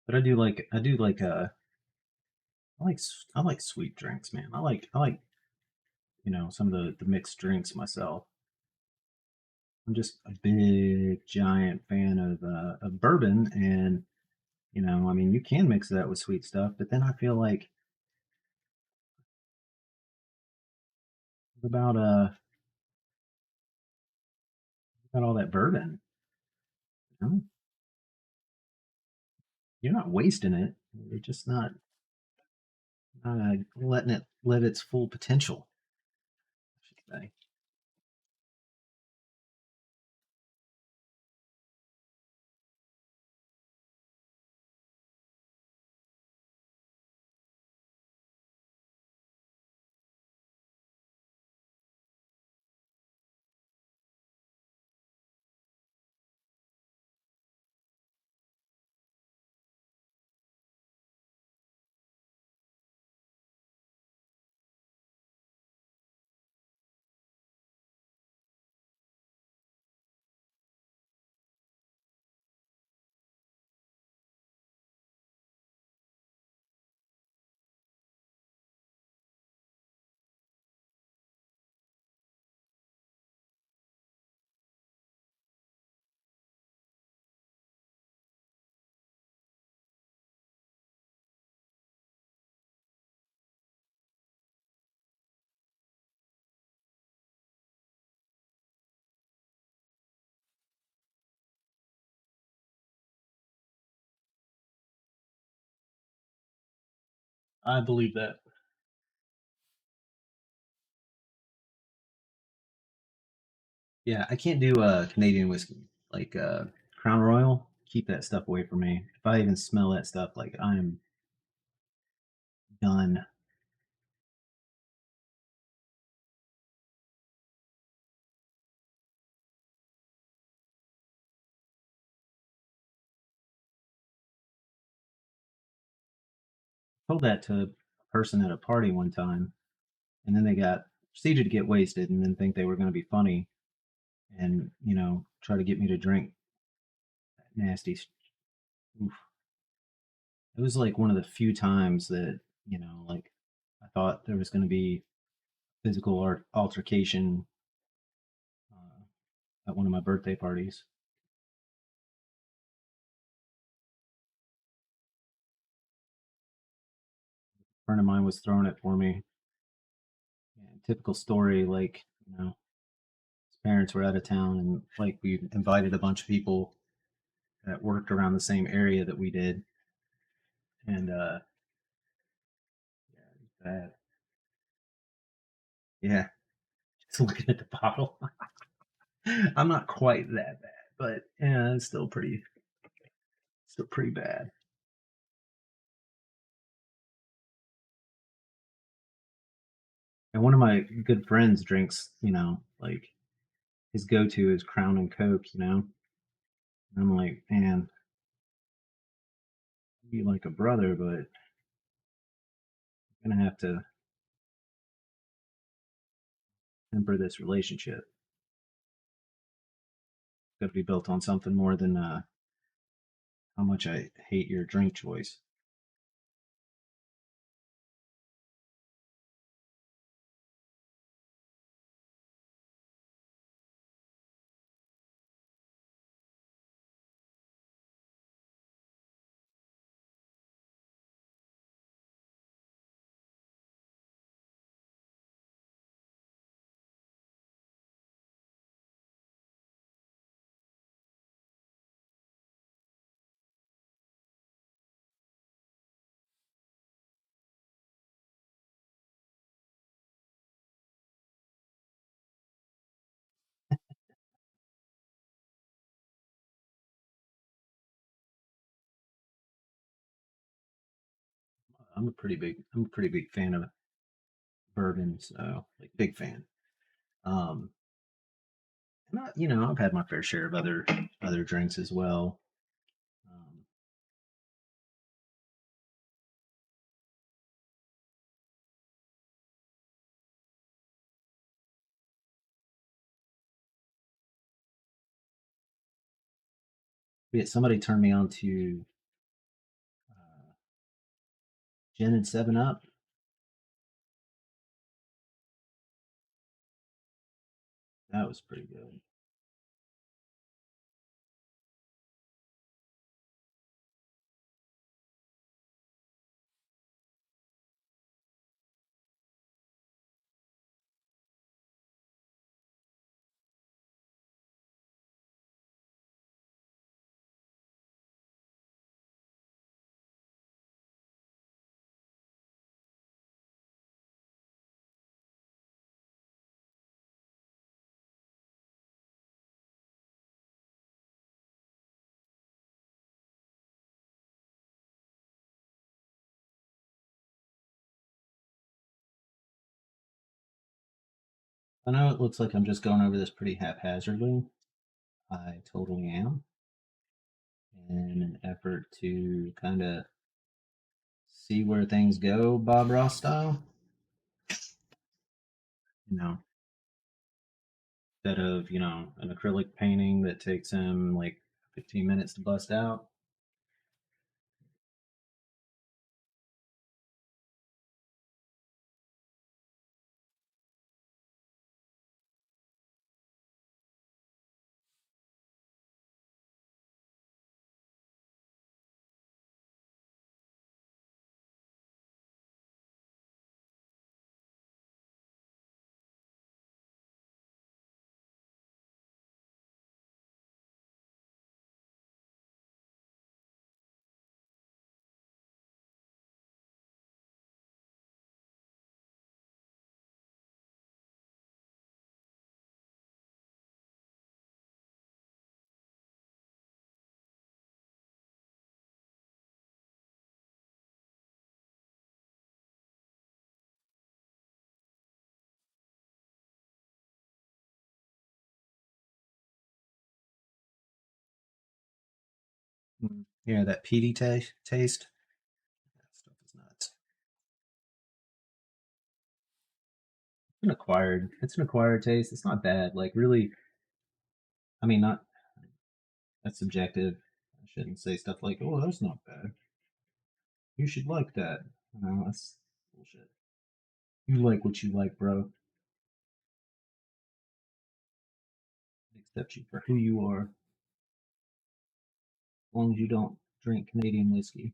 But I like sweet drinks, man. I like some of the mixed drinks myself. I'm just a big giant fan of bourbon, and I mean, you can mix that with sweet stuff, but then I feel like about about all that bourbon, you know? You're not wasting it. You're just not letting it let its full potential, I should say. I believe that. Yeah, I can't do Canadian whiskey like Crown Royal. Keep that stuff away from me. If I even smell that stuff, like I'm done. Told that to a person at a party one time, and then they got proceeded to get wasted, and then think they were going to be funny, and try to get me to drink that nasty. Oof. It was like one of the few times that like I thought there was going to be physical altercation at one of my birthday parties. A friend of mine was throwing it for me. And typical story, like his parents were out of town, and like we invited a bunch of people that worked around the same area that we did, and yeah, it was bad. Yeah, just looking at the bottle. I'm not quite that bad, but yeah, it's still pretty bad. And one of my good friends drinks, like his go-to is Crown and Coke. And I'm like, man, you like a brother, but you're gonna have to temper this relationship. It's got to be built on something more than how much I hate your drink choice. I'm a pretty big fan of bourbon, so like big fan. Um, I've had my fair share of other drinks as well. Um, but somebody turned me on to uh, gin and Seven Up. That was pretty good. I know it looks like I'm just going over this pretty haphazardly. I totally am, in an effort to kind of see where things go, Bob Ross style. You know, instead of an acrylic painting that takes him like 15 minutes to bust out. Yeah, that peaty taste. That stuff is nuts. It's an acquired taste. It's not bad. Like really, I mean, not that's subjective. I shouldn't say stuff like, "Oh, that's not bad. You should like that." No, that's bullshit. You like what you like, bro. Accept you for who you are, as long as you don't drink Canadian whiskey.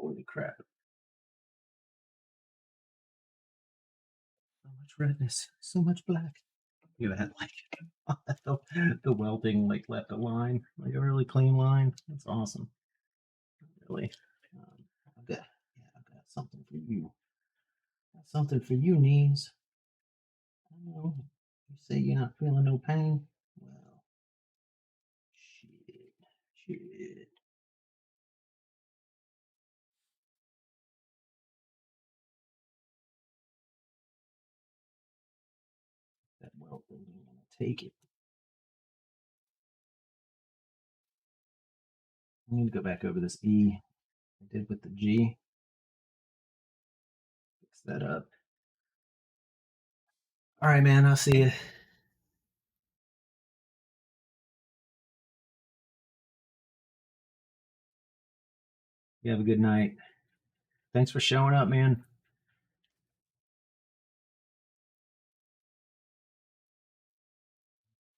Holy crap. So much redness, so much black. Look at that, like the welding like left a line, like a really clean line. That's awesome. Really. I've got I've got something for you. Got something for you, knees. I know. You say you're not feeling no pain. Well, shit. Shit. That weld building gonna take it. I need to go back over this E I did with the G. Fix that up. All right, man. I'll see you. You have a good night. Thanks for showing up, man.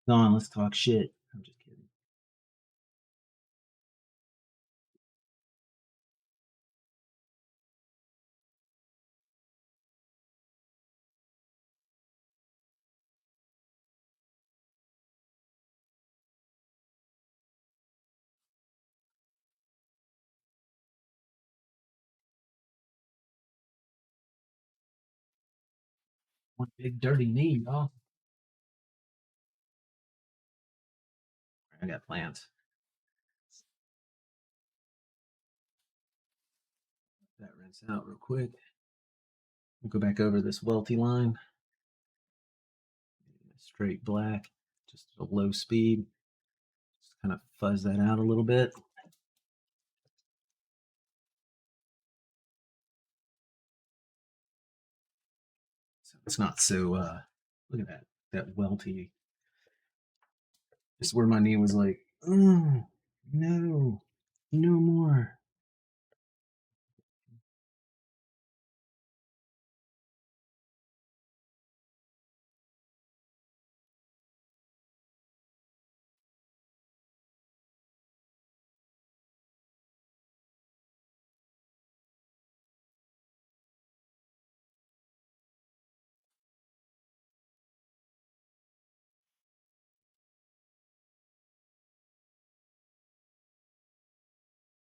Go on, let's talk shit. I'm just kidding. One big dirty knee, y'all. I got plans. That rinse out real quick. We'll go back over this welty line. Straight black, just at a low speed. Just kind of fuzz that out a little bit. So it's not so, look at that welty. Just where my knee was like, oh, no, no more.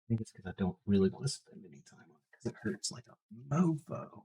I think it's because I don't really want to spend any time on it because it hurts like a mofo.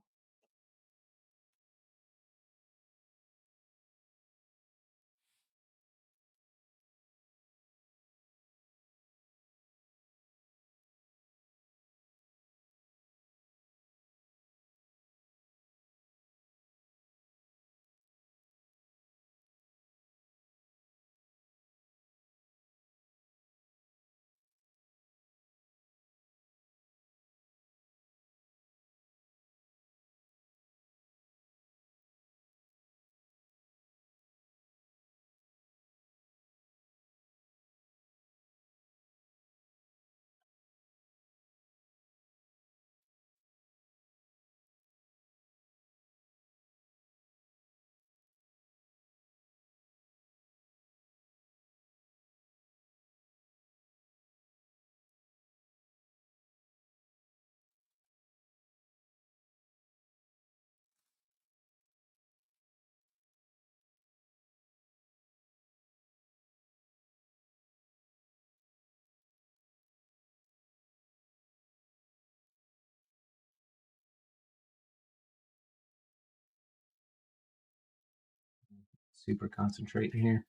Super concentrate here.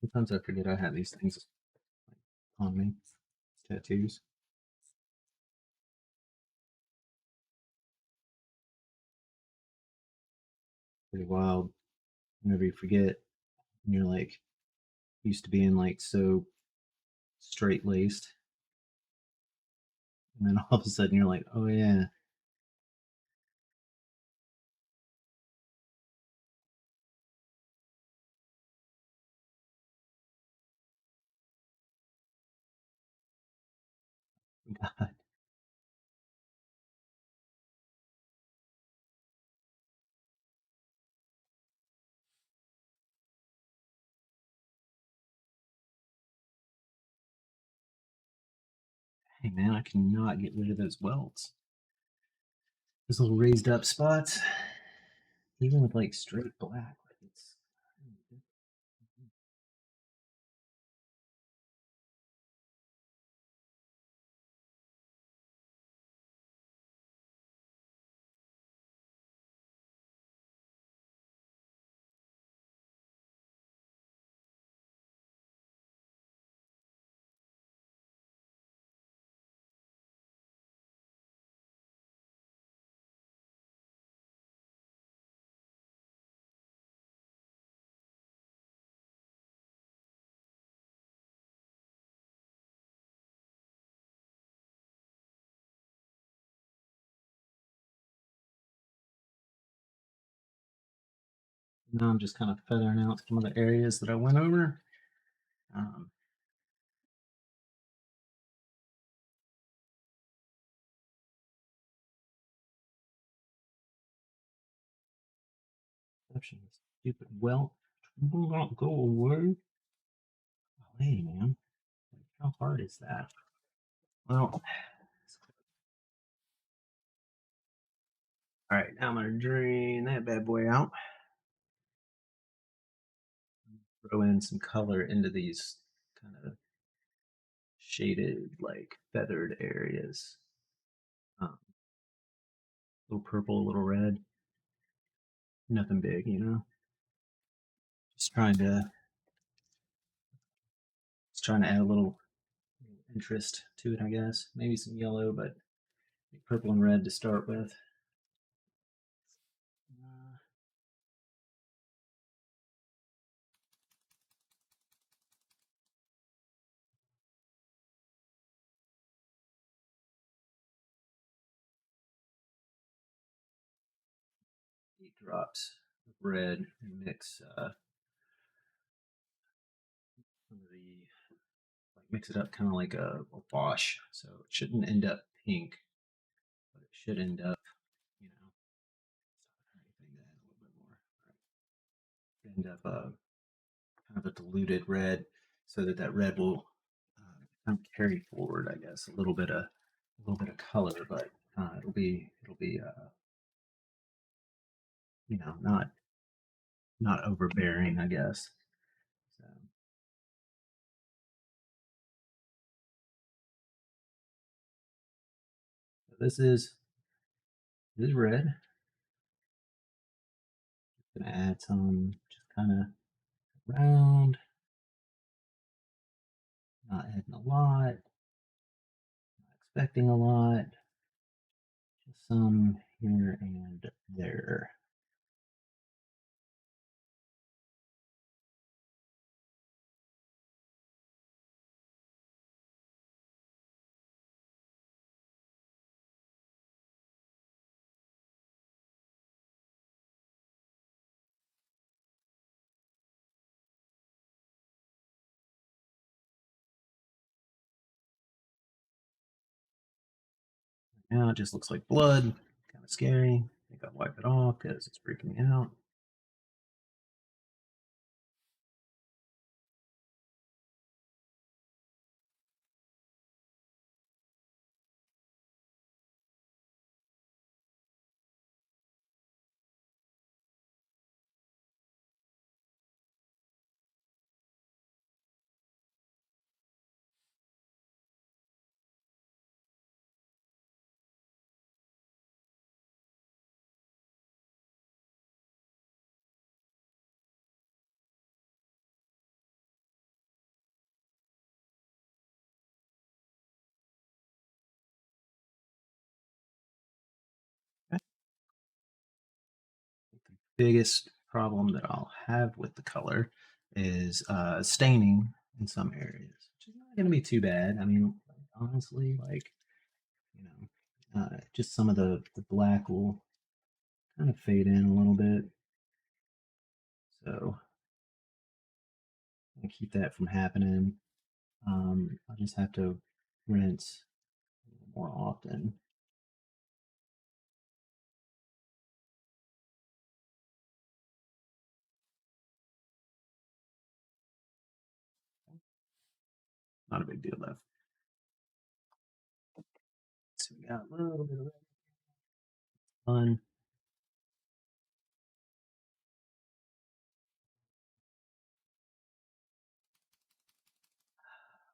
Sometimes I forget I have these things on me. Tattoos. Pretty wild. Whenever you forget, and you're like used to being like so straight laced, and then all of a sudden you're like, oh yeah, God. Hey man, I cannot get rid of those welts. Those little raised up spots, even with like straight black. Like it's now I'm just kind of feathering out some of the areas that I went over. Um, Exception, stupid welt. Will not go away. Oh, hey man, like, how hard is that? Well, all right, now I'm gonna drain that bad boy out. Throw in some color into these kind of shaded, like feathered areas. A little purple, a little red. Nothing big, you know. Just trying to add a little interest to it, I guess. Maybe some yellow, but purple and red to start with. Uh, Eight drops of red and mix some of the like mix it up kind of like a wash. So it shouldn't end up pink, but it should end up, you know, anything to add a little bit more. End up kind of a diluted red, so that that red will kind of carry forward, I guess, a little bit of color, but it'll be you know, not overbearing, I guess. So, this is red. Gonna add some just kind of around, not adding a lot, not expecting a lot, just some here and there. Now it just looks like blood, kind of scary. I think I'll wipe it off because it's freaking me out. The biggest problem that I'll have with the color is staining in some areas, which is not going to be too bad. I mean, honestly, like, you know, just some of the black will kind of fade in a little bit. So I keep that from happening. I just have to rinse more often. Not a big deal though. So we got a little bit of fun.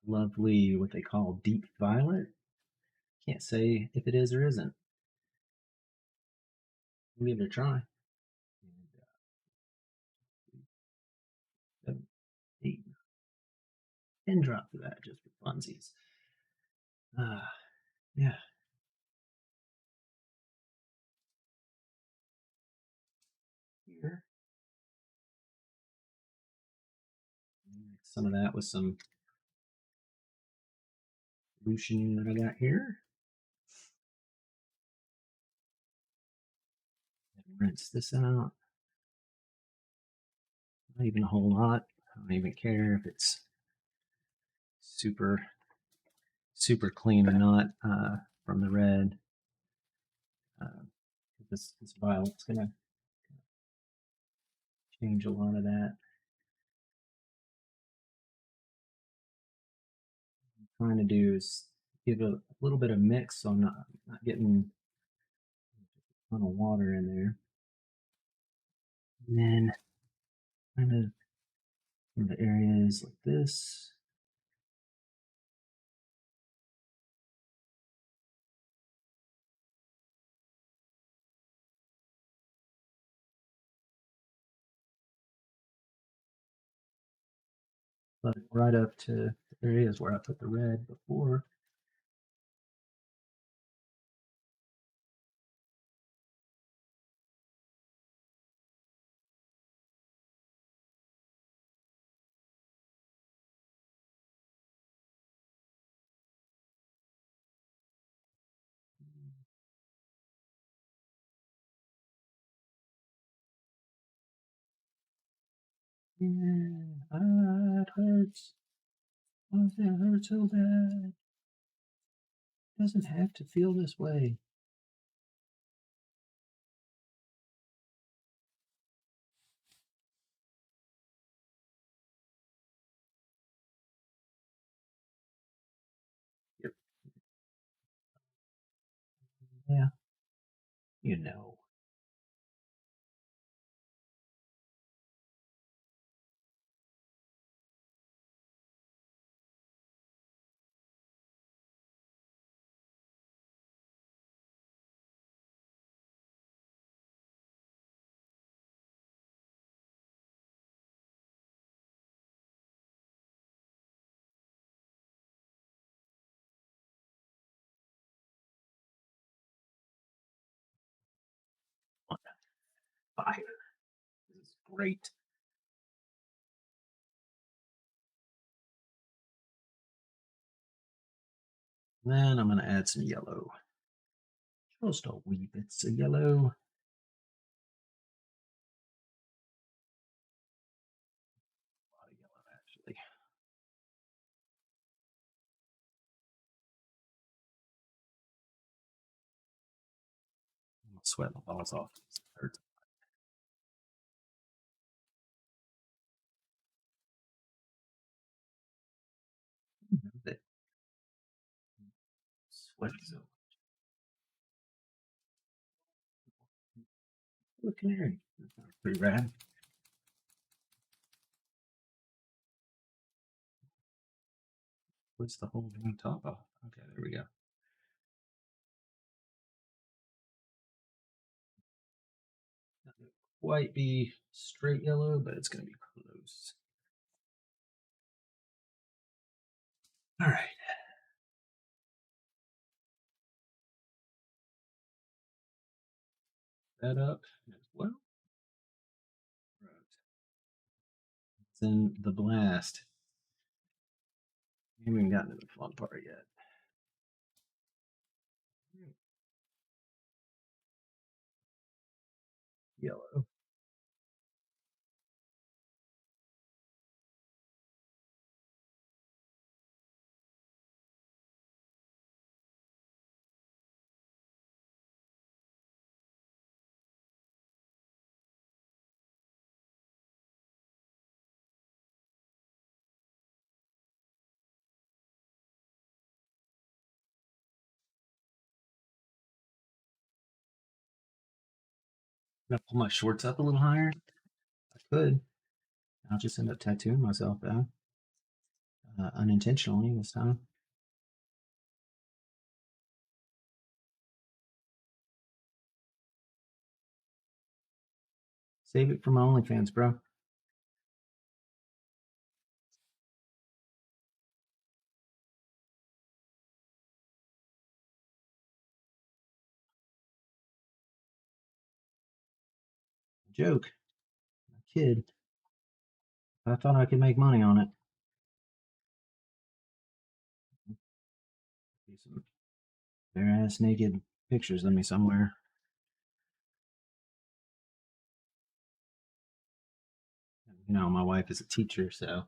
Lovely, what they call deep violet. Can't say if it is or isn't. We'll give it a try. And, 7, 8, 10 drops of that just for funsies. Yeah. Here. Mix some of that with some solution that I got here. And rinse this out. Not even a whole lot. I don't even care if it's super clean or not from the red. This violet's gonna change a lot of that. What I'm trying to do is give a little bit of mix so I'm not getting a ton of water in there. And then kind of from the areas like this. But right up to the areas where I put the red before. Yeah, it hurts. Oh, it hurts so bad. It doesn't have to feel this way. Yep. Yeah, you know. Fire. This is great. Then I'm going to add some yellow. Just a wee bits of yellow. A lot of yellow, actually. I'm going to sweat the balls off. It hurts. Sweat so. Look, canary. That's pretty rad. What's the whole damn top off? Okay, there we go. Not gonna quite be straight yellow, but it's going to be close. All right. That up as well. Right. Then the blast. We haven't gotten to the fun part yet. Yellow. Gonna pull my shorts up a little higher. I could. I'll just end up tattooing myself though, unintentionally this time. Save it for my OnlyFans, bro. Joke. A kid. I thought I could make money on it. Be some bare ass naked pictures of me somewhere. You know, my wife is a teacher, so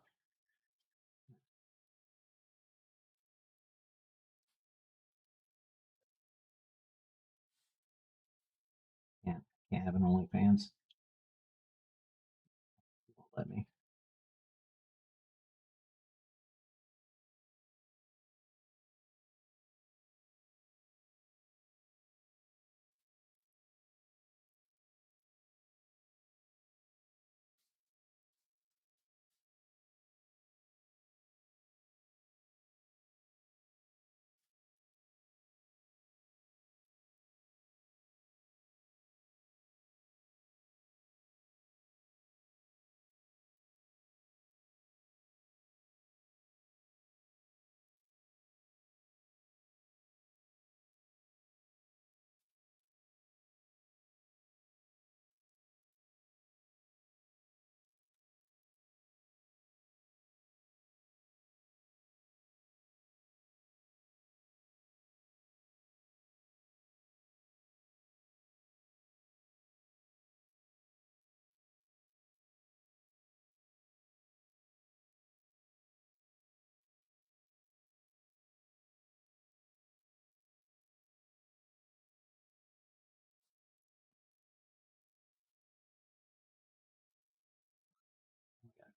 can't can't have an OnlyFans. Won't let me.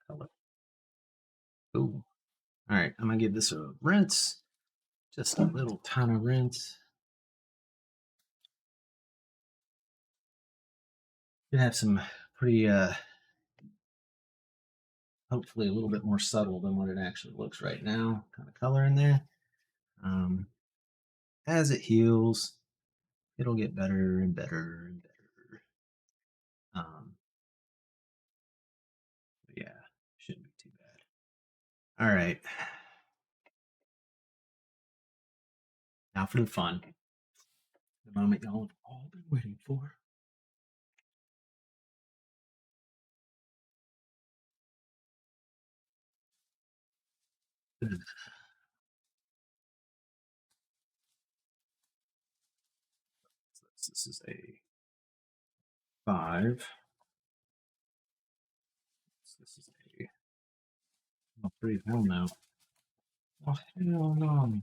Color. Ooh. All right, I'm gonna give this a rinse. Just a little tiny rinse. Should have some pretty hopefully a little bit more subtle than what it actually looks right now. Kind of color in there. Um, as it heals, it'll get better and better and better. Yeah, shouldn't be too bad. All right, now for the fun, the moment y'all have all been waiting for. This is a 5. This is a oh, 3. Hell no. Oh, hell no.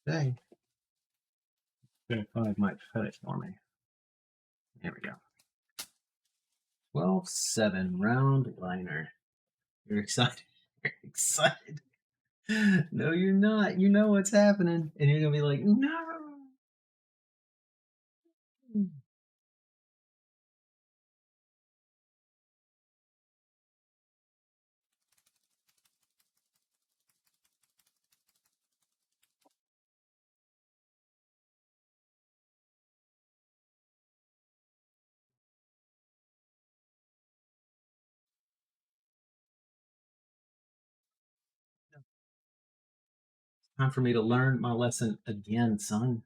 Dang. Okay, 5 might cut it for me. There we go. 12-7 round liner. You're excited. You're excited. No, you're not. You know what's happening. And you're going to be like, no. Time for me to learn my lesson again, son.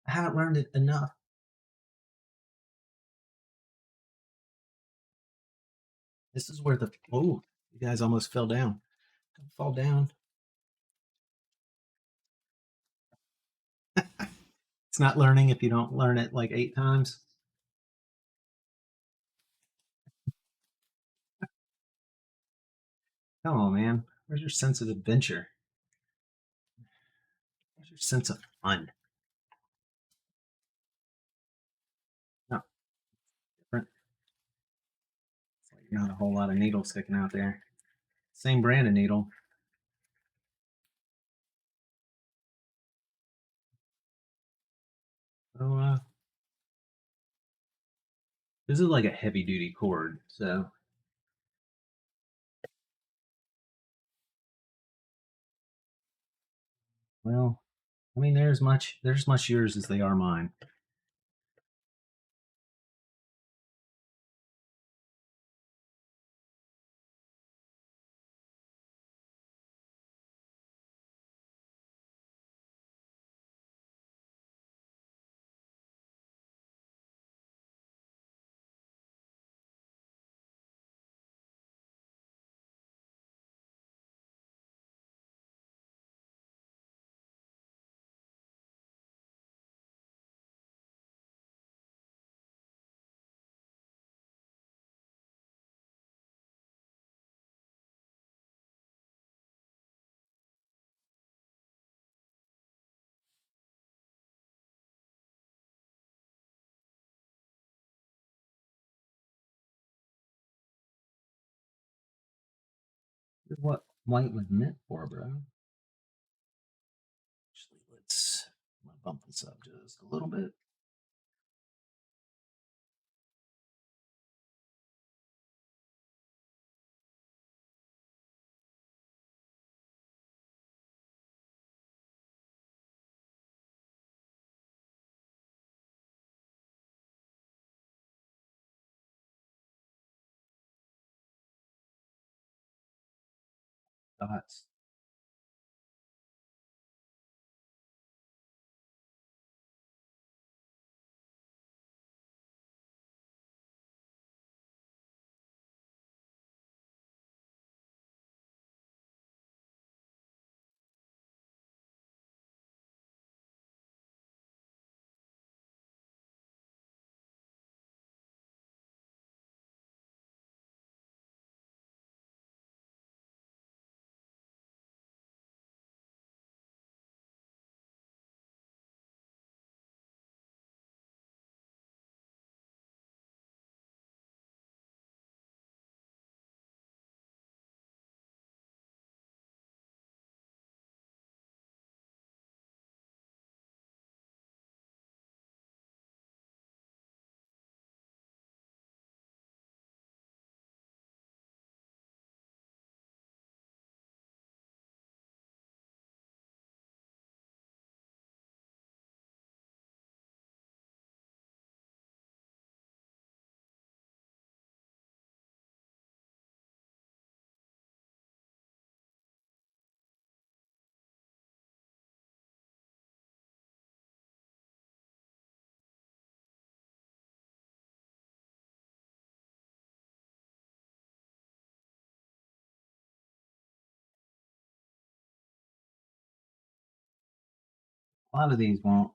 I haven't learned it enough. This is where the oh, you guys almost fell down. Don't fall down. It's not learning if you don't learn it like 8 times. Come on, man. Where's your sense of adventure? Where's your sense of fun? No, different. It's like not a whole lot of needles sticking out there. Same brand of needle. So this is like a heavy duty cord, so well, I mean they're as much yours as they are mine. This is what white was meant for, bro. Actually, let's bump this up just a little bit. Dots. A lot of these won't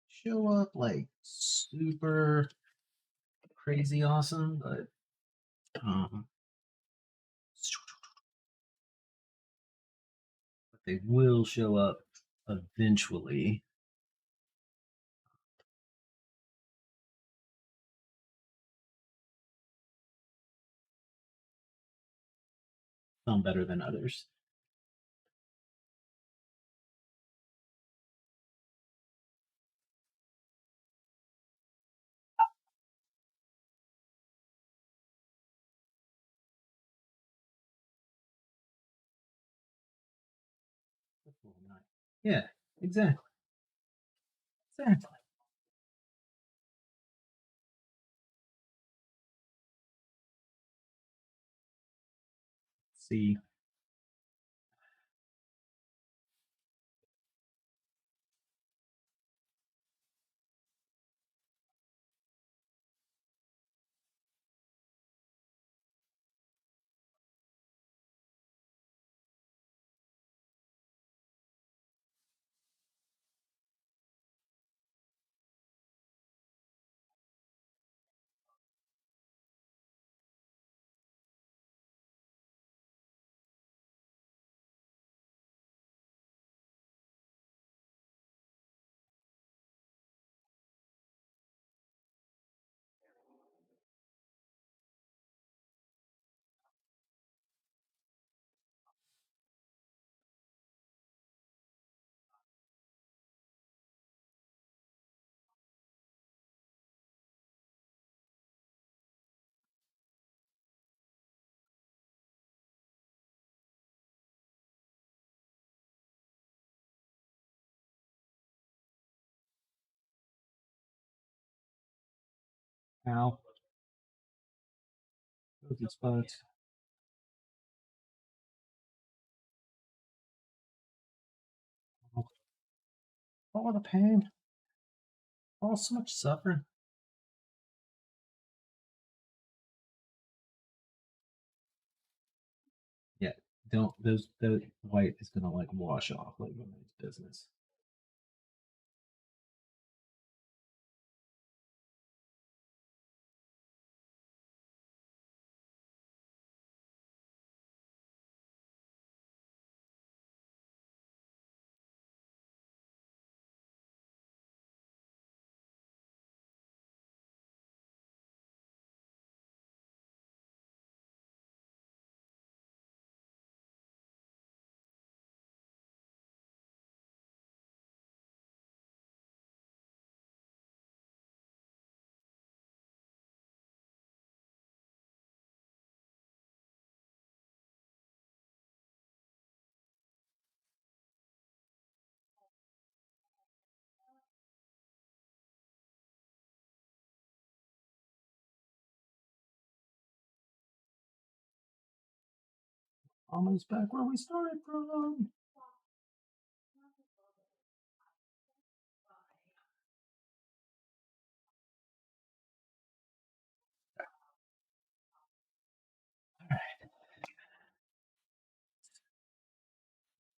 show up like super crazy awesome, but um, they will show up eventually. Some better than others. Yeah, exactly. Exactly. See, Ow. Good spots. Oh, the pain. Oh, so much suffering. Yeah, don't those the white is gonna like wash off like nobody's business. Almost back where we started from.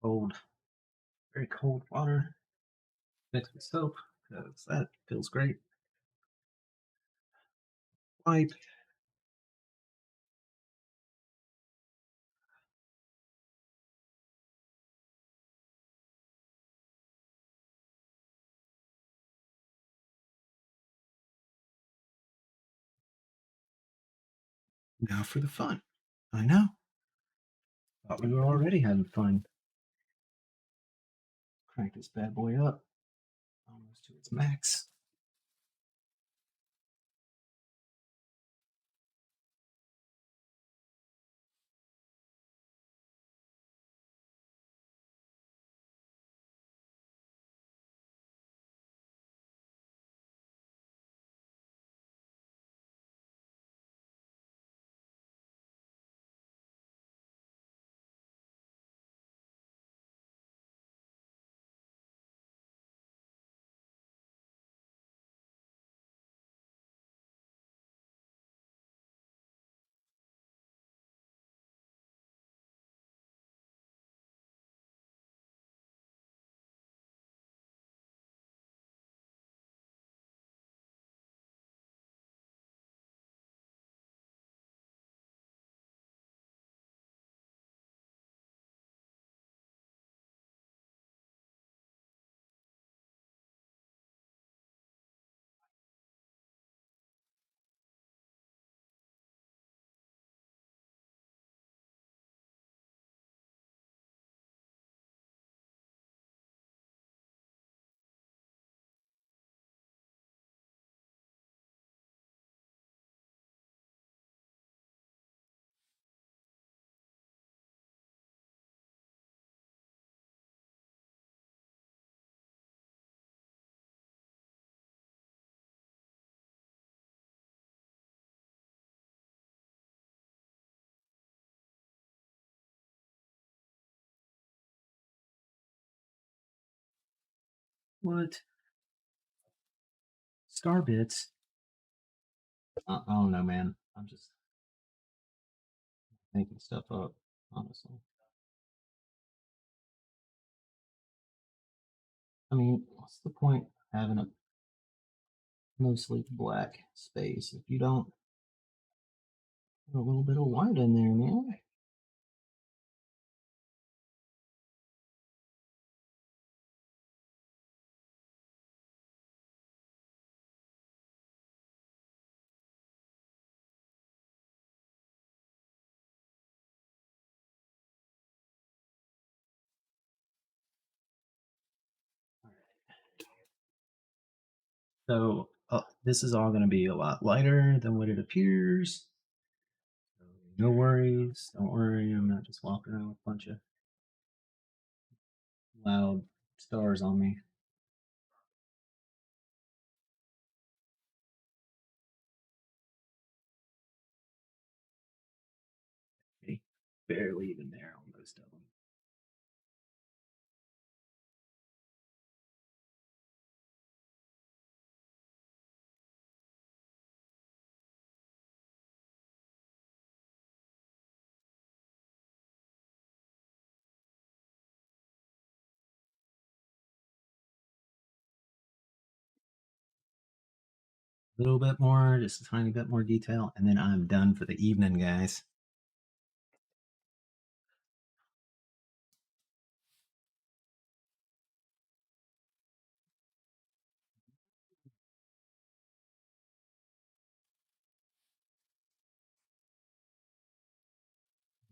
Cold, very cold water mixed with soap because that feels great. Wipe. Now for the fun. I know. Thought we were already having fun. Crank this bad boy up almost to its max. What? Star bits? I don't know, man. I'm just making stuff up, honestly. I mean, what's the point of having a mostly black space if you don't put a little bit of white in there, man? So this is all going to be a lot lighter than what it appears. So no worries. Don't worry. I'm not just walking around with a bunch of loud stars on me. barely even there on most of them. A little bit more, just a tiny bit more detail, and then I'm done for the evening, guys.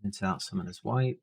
Rinse out some of this white.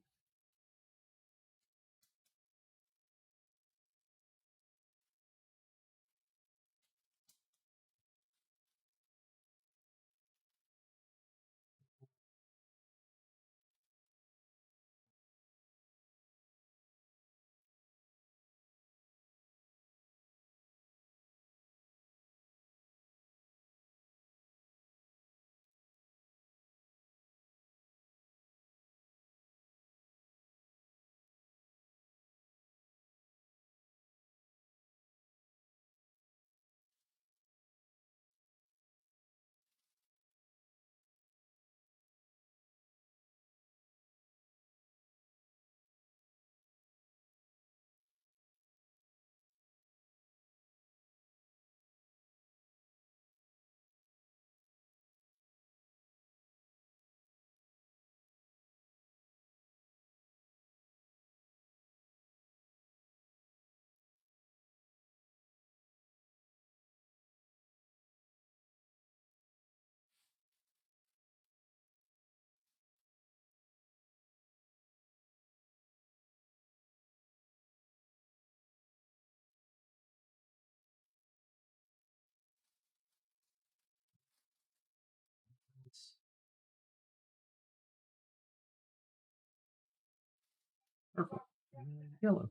Purple. And yellow.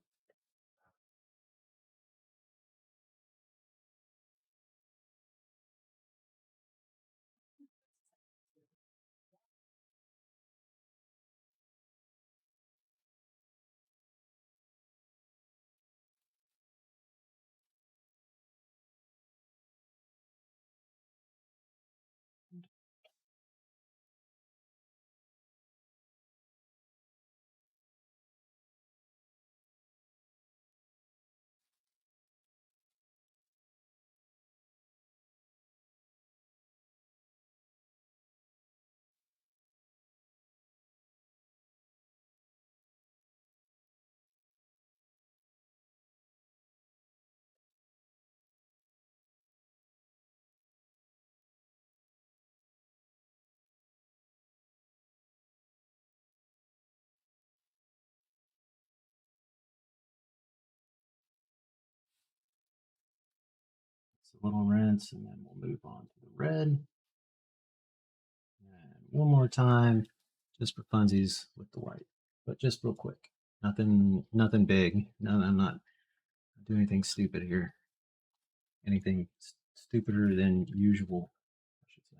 It's a little rinse, and then we'll move on to the red. And one more time, just for funsies with the white, but just real quick. Nothing big. No, I'm not doing anything stupid here. Anything stupider than usual, I should say.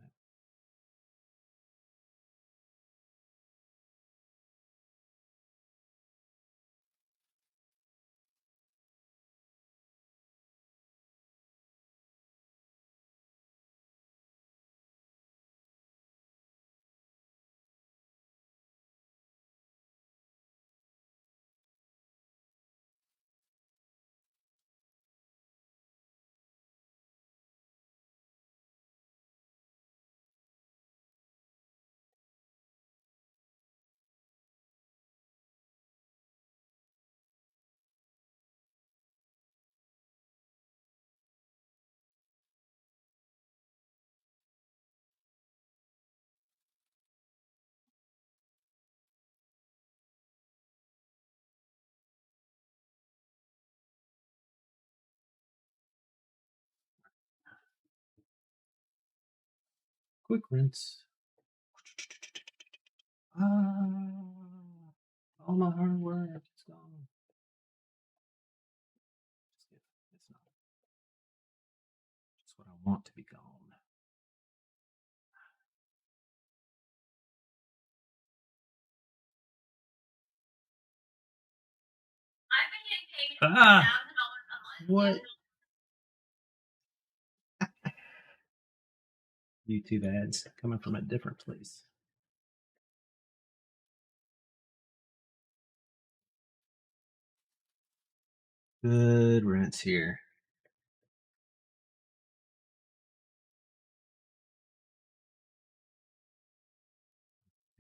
Quick rinse. All my hard work is gone. Just kidding. It's not. Just what I want to be gone. Ah, what? YouTube ads coming from a different place. Good rinse here.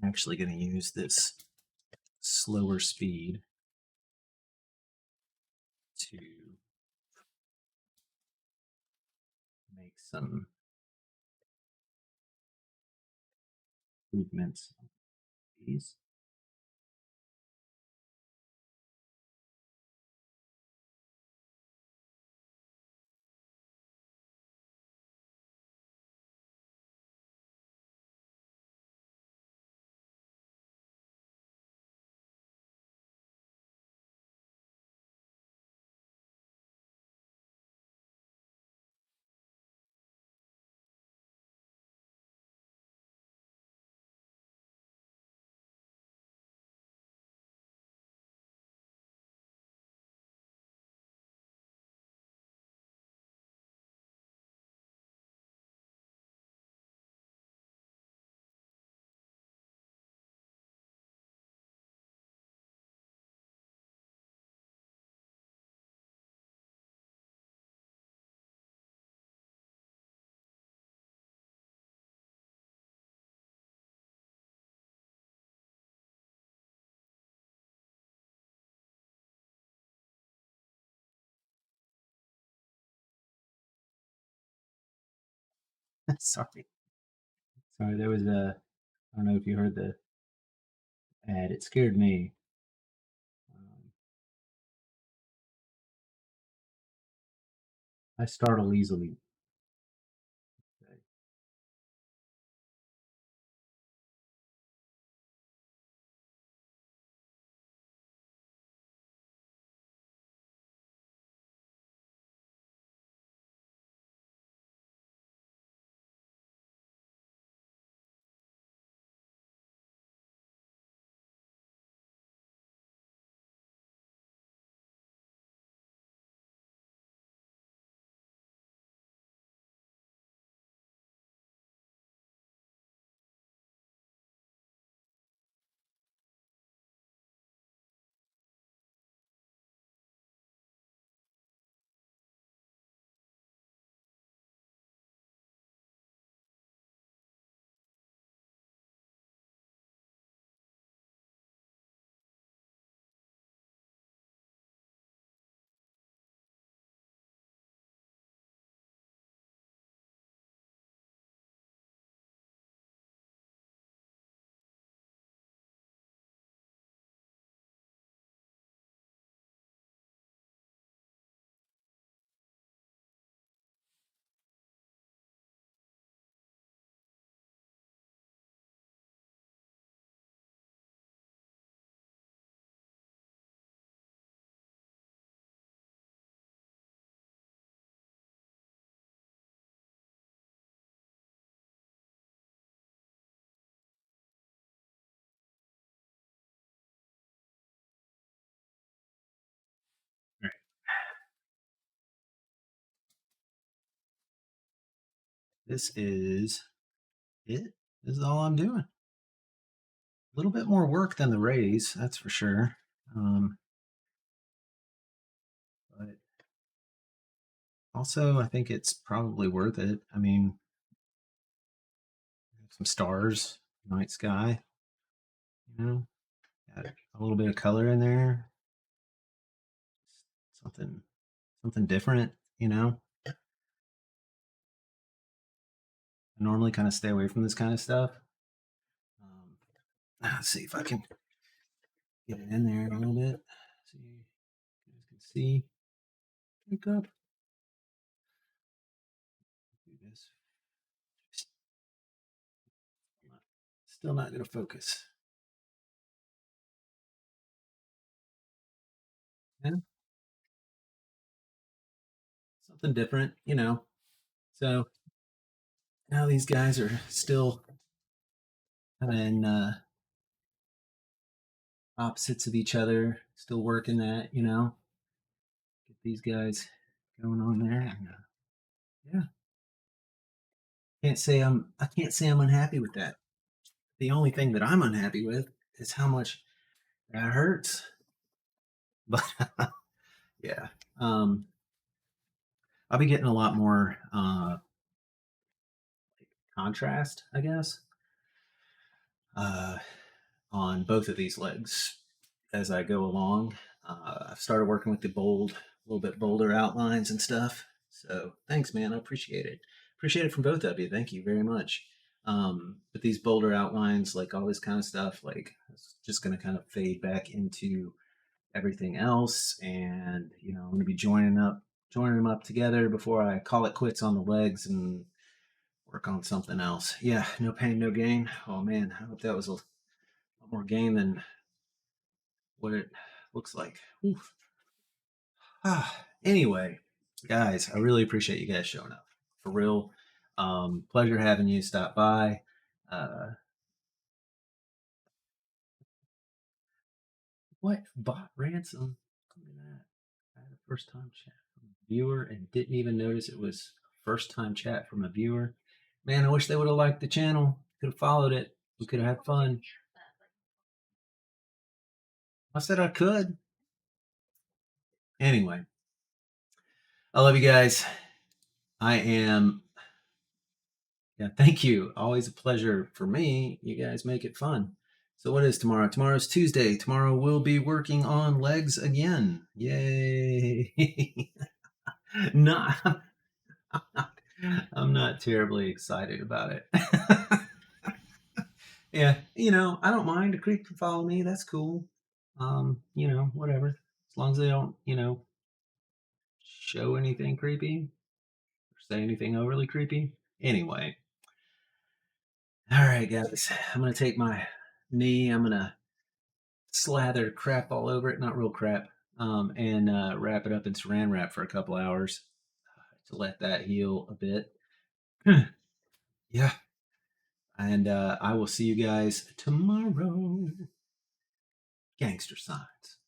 I'm actually going to use this slower speed to make some improvements on these. Sorry. Sorry, there was a, I don't know if you heard the ad. It scared me. I startle easily. All right. This is it. This is all I'm doing. A little bit more work than the raise, that's for sure. But also, I think it's probably worth it. I mean, some stars, night sky, you know, got a little bit of color in there, something, something different, you know. I normally kind of stay away from this kind of stuff. Um, let's see if I can get it in there a little bit. See, you guys can see. Pick up. Do this. Still not going to focus. Yeah, something different, you know. So now these guys are still kind of in opposites of each other, still working that, you know. these guys going on there. And, yeah, I can't say I'm unhappy with that. The only thing that I'm unhappy with is how much that hurts. But yeah, um, I'll be getting a lot more contrast, I guess, uh, on both of these legs as I go along. I've started working with the bold, a little bit bolder outlines and stuff. So thanks, man. I appreciate it. Appreciate it from both of you. Thank you very much. But these bolder outlines, like all this kind of stuff, like it's just going to kind of fade back into everything else. And I'm going to be joining them up together before I call it quits on the legs and work on something else. Yeah, no pain, no gain. Oh man, I hope that was a lot more gain than what it looks like. Oof. Anyway, guys, I really appreciate you guys showing up. For real. Pleasure having you stop by. Uh, what? Bot ransom? Look at that. I had a first time chat from a viewer and didn't even notice it was first time chat from a viewer. Man, I wish they would have liked the channel. Could have followed it. We could have had fun. I said I could. Anyway, I love you guys. I am. Yeah, thank you. Always a pleasure for me. You guys make it fun. So, what is tomorrow? Tomorrow's Tuesday. Tomorrow we'll be working on legs again. Yay! Not, I'm not terribly excited about it. Yeah, I don't mind. A creep can follow me. That's cool. Whatever. As long as they don't, show anything creepy or say anything overly creepy. Anyway, all right, guys. I'm gonna take my knee. I'm gonna slather crap all over it, not real crap, and wrap it up in saran wrap for a couple hours to let that heal a bit. Yeah, and I will see you guys tomorrow. Gangster signs.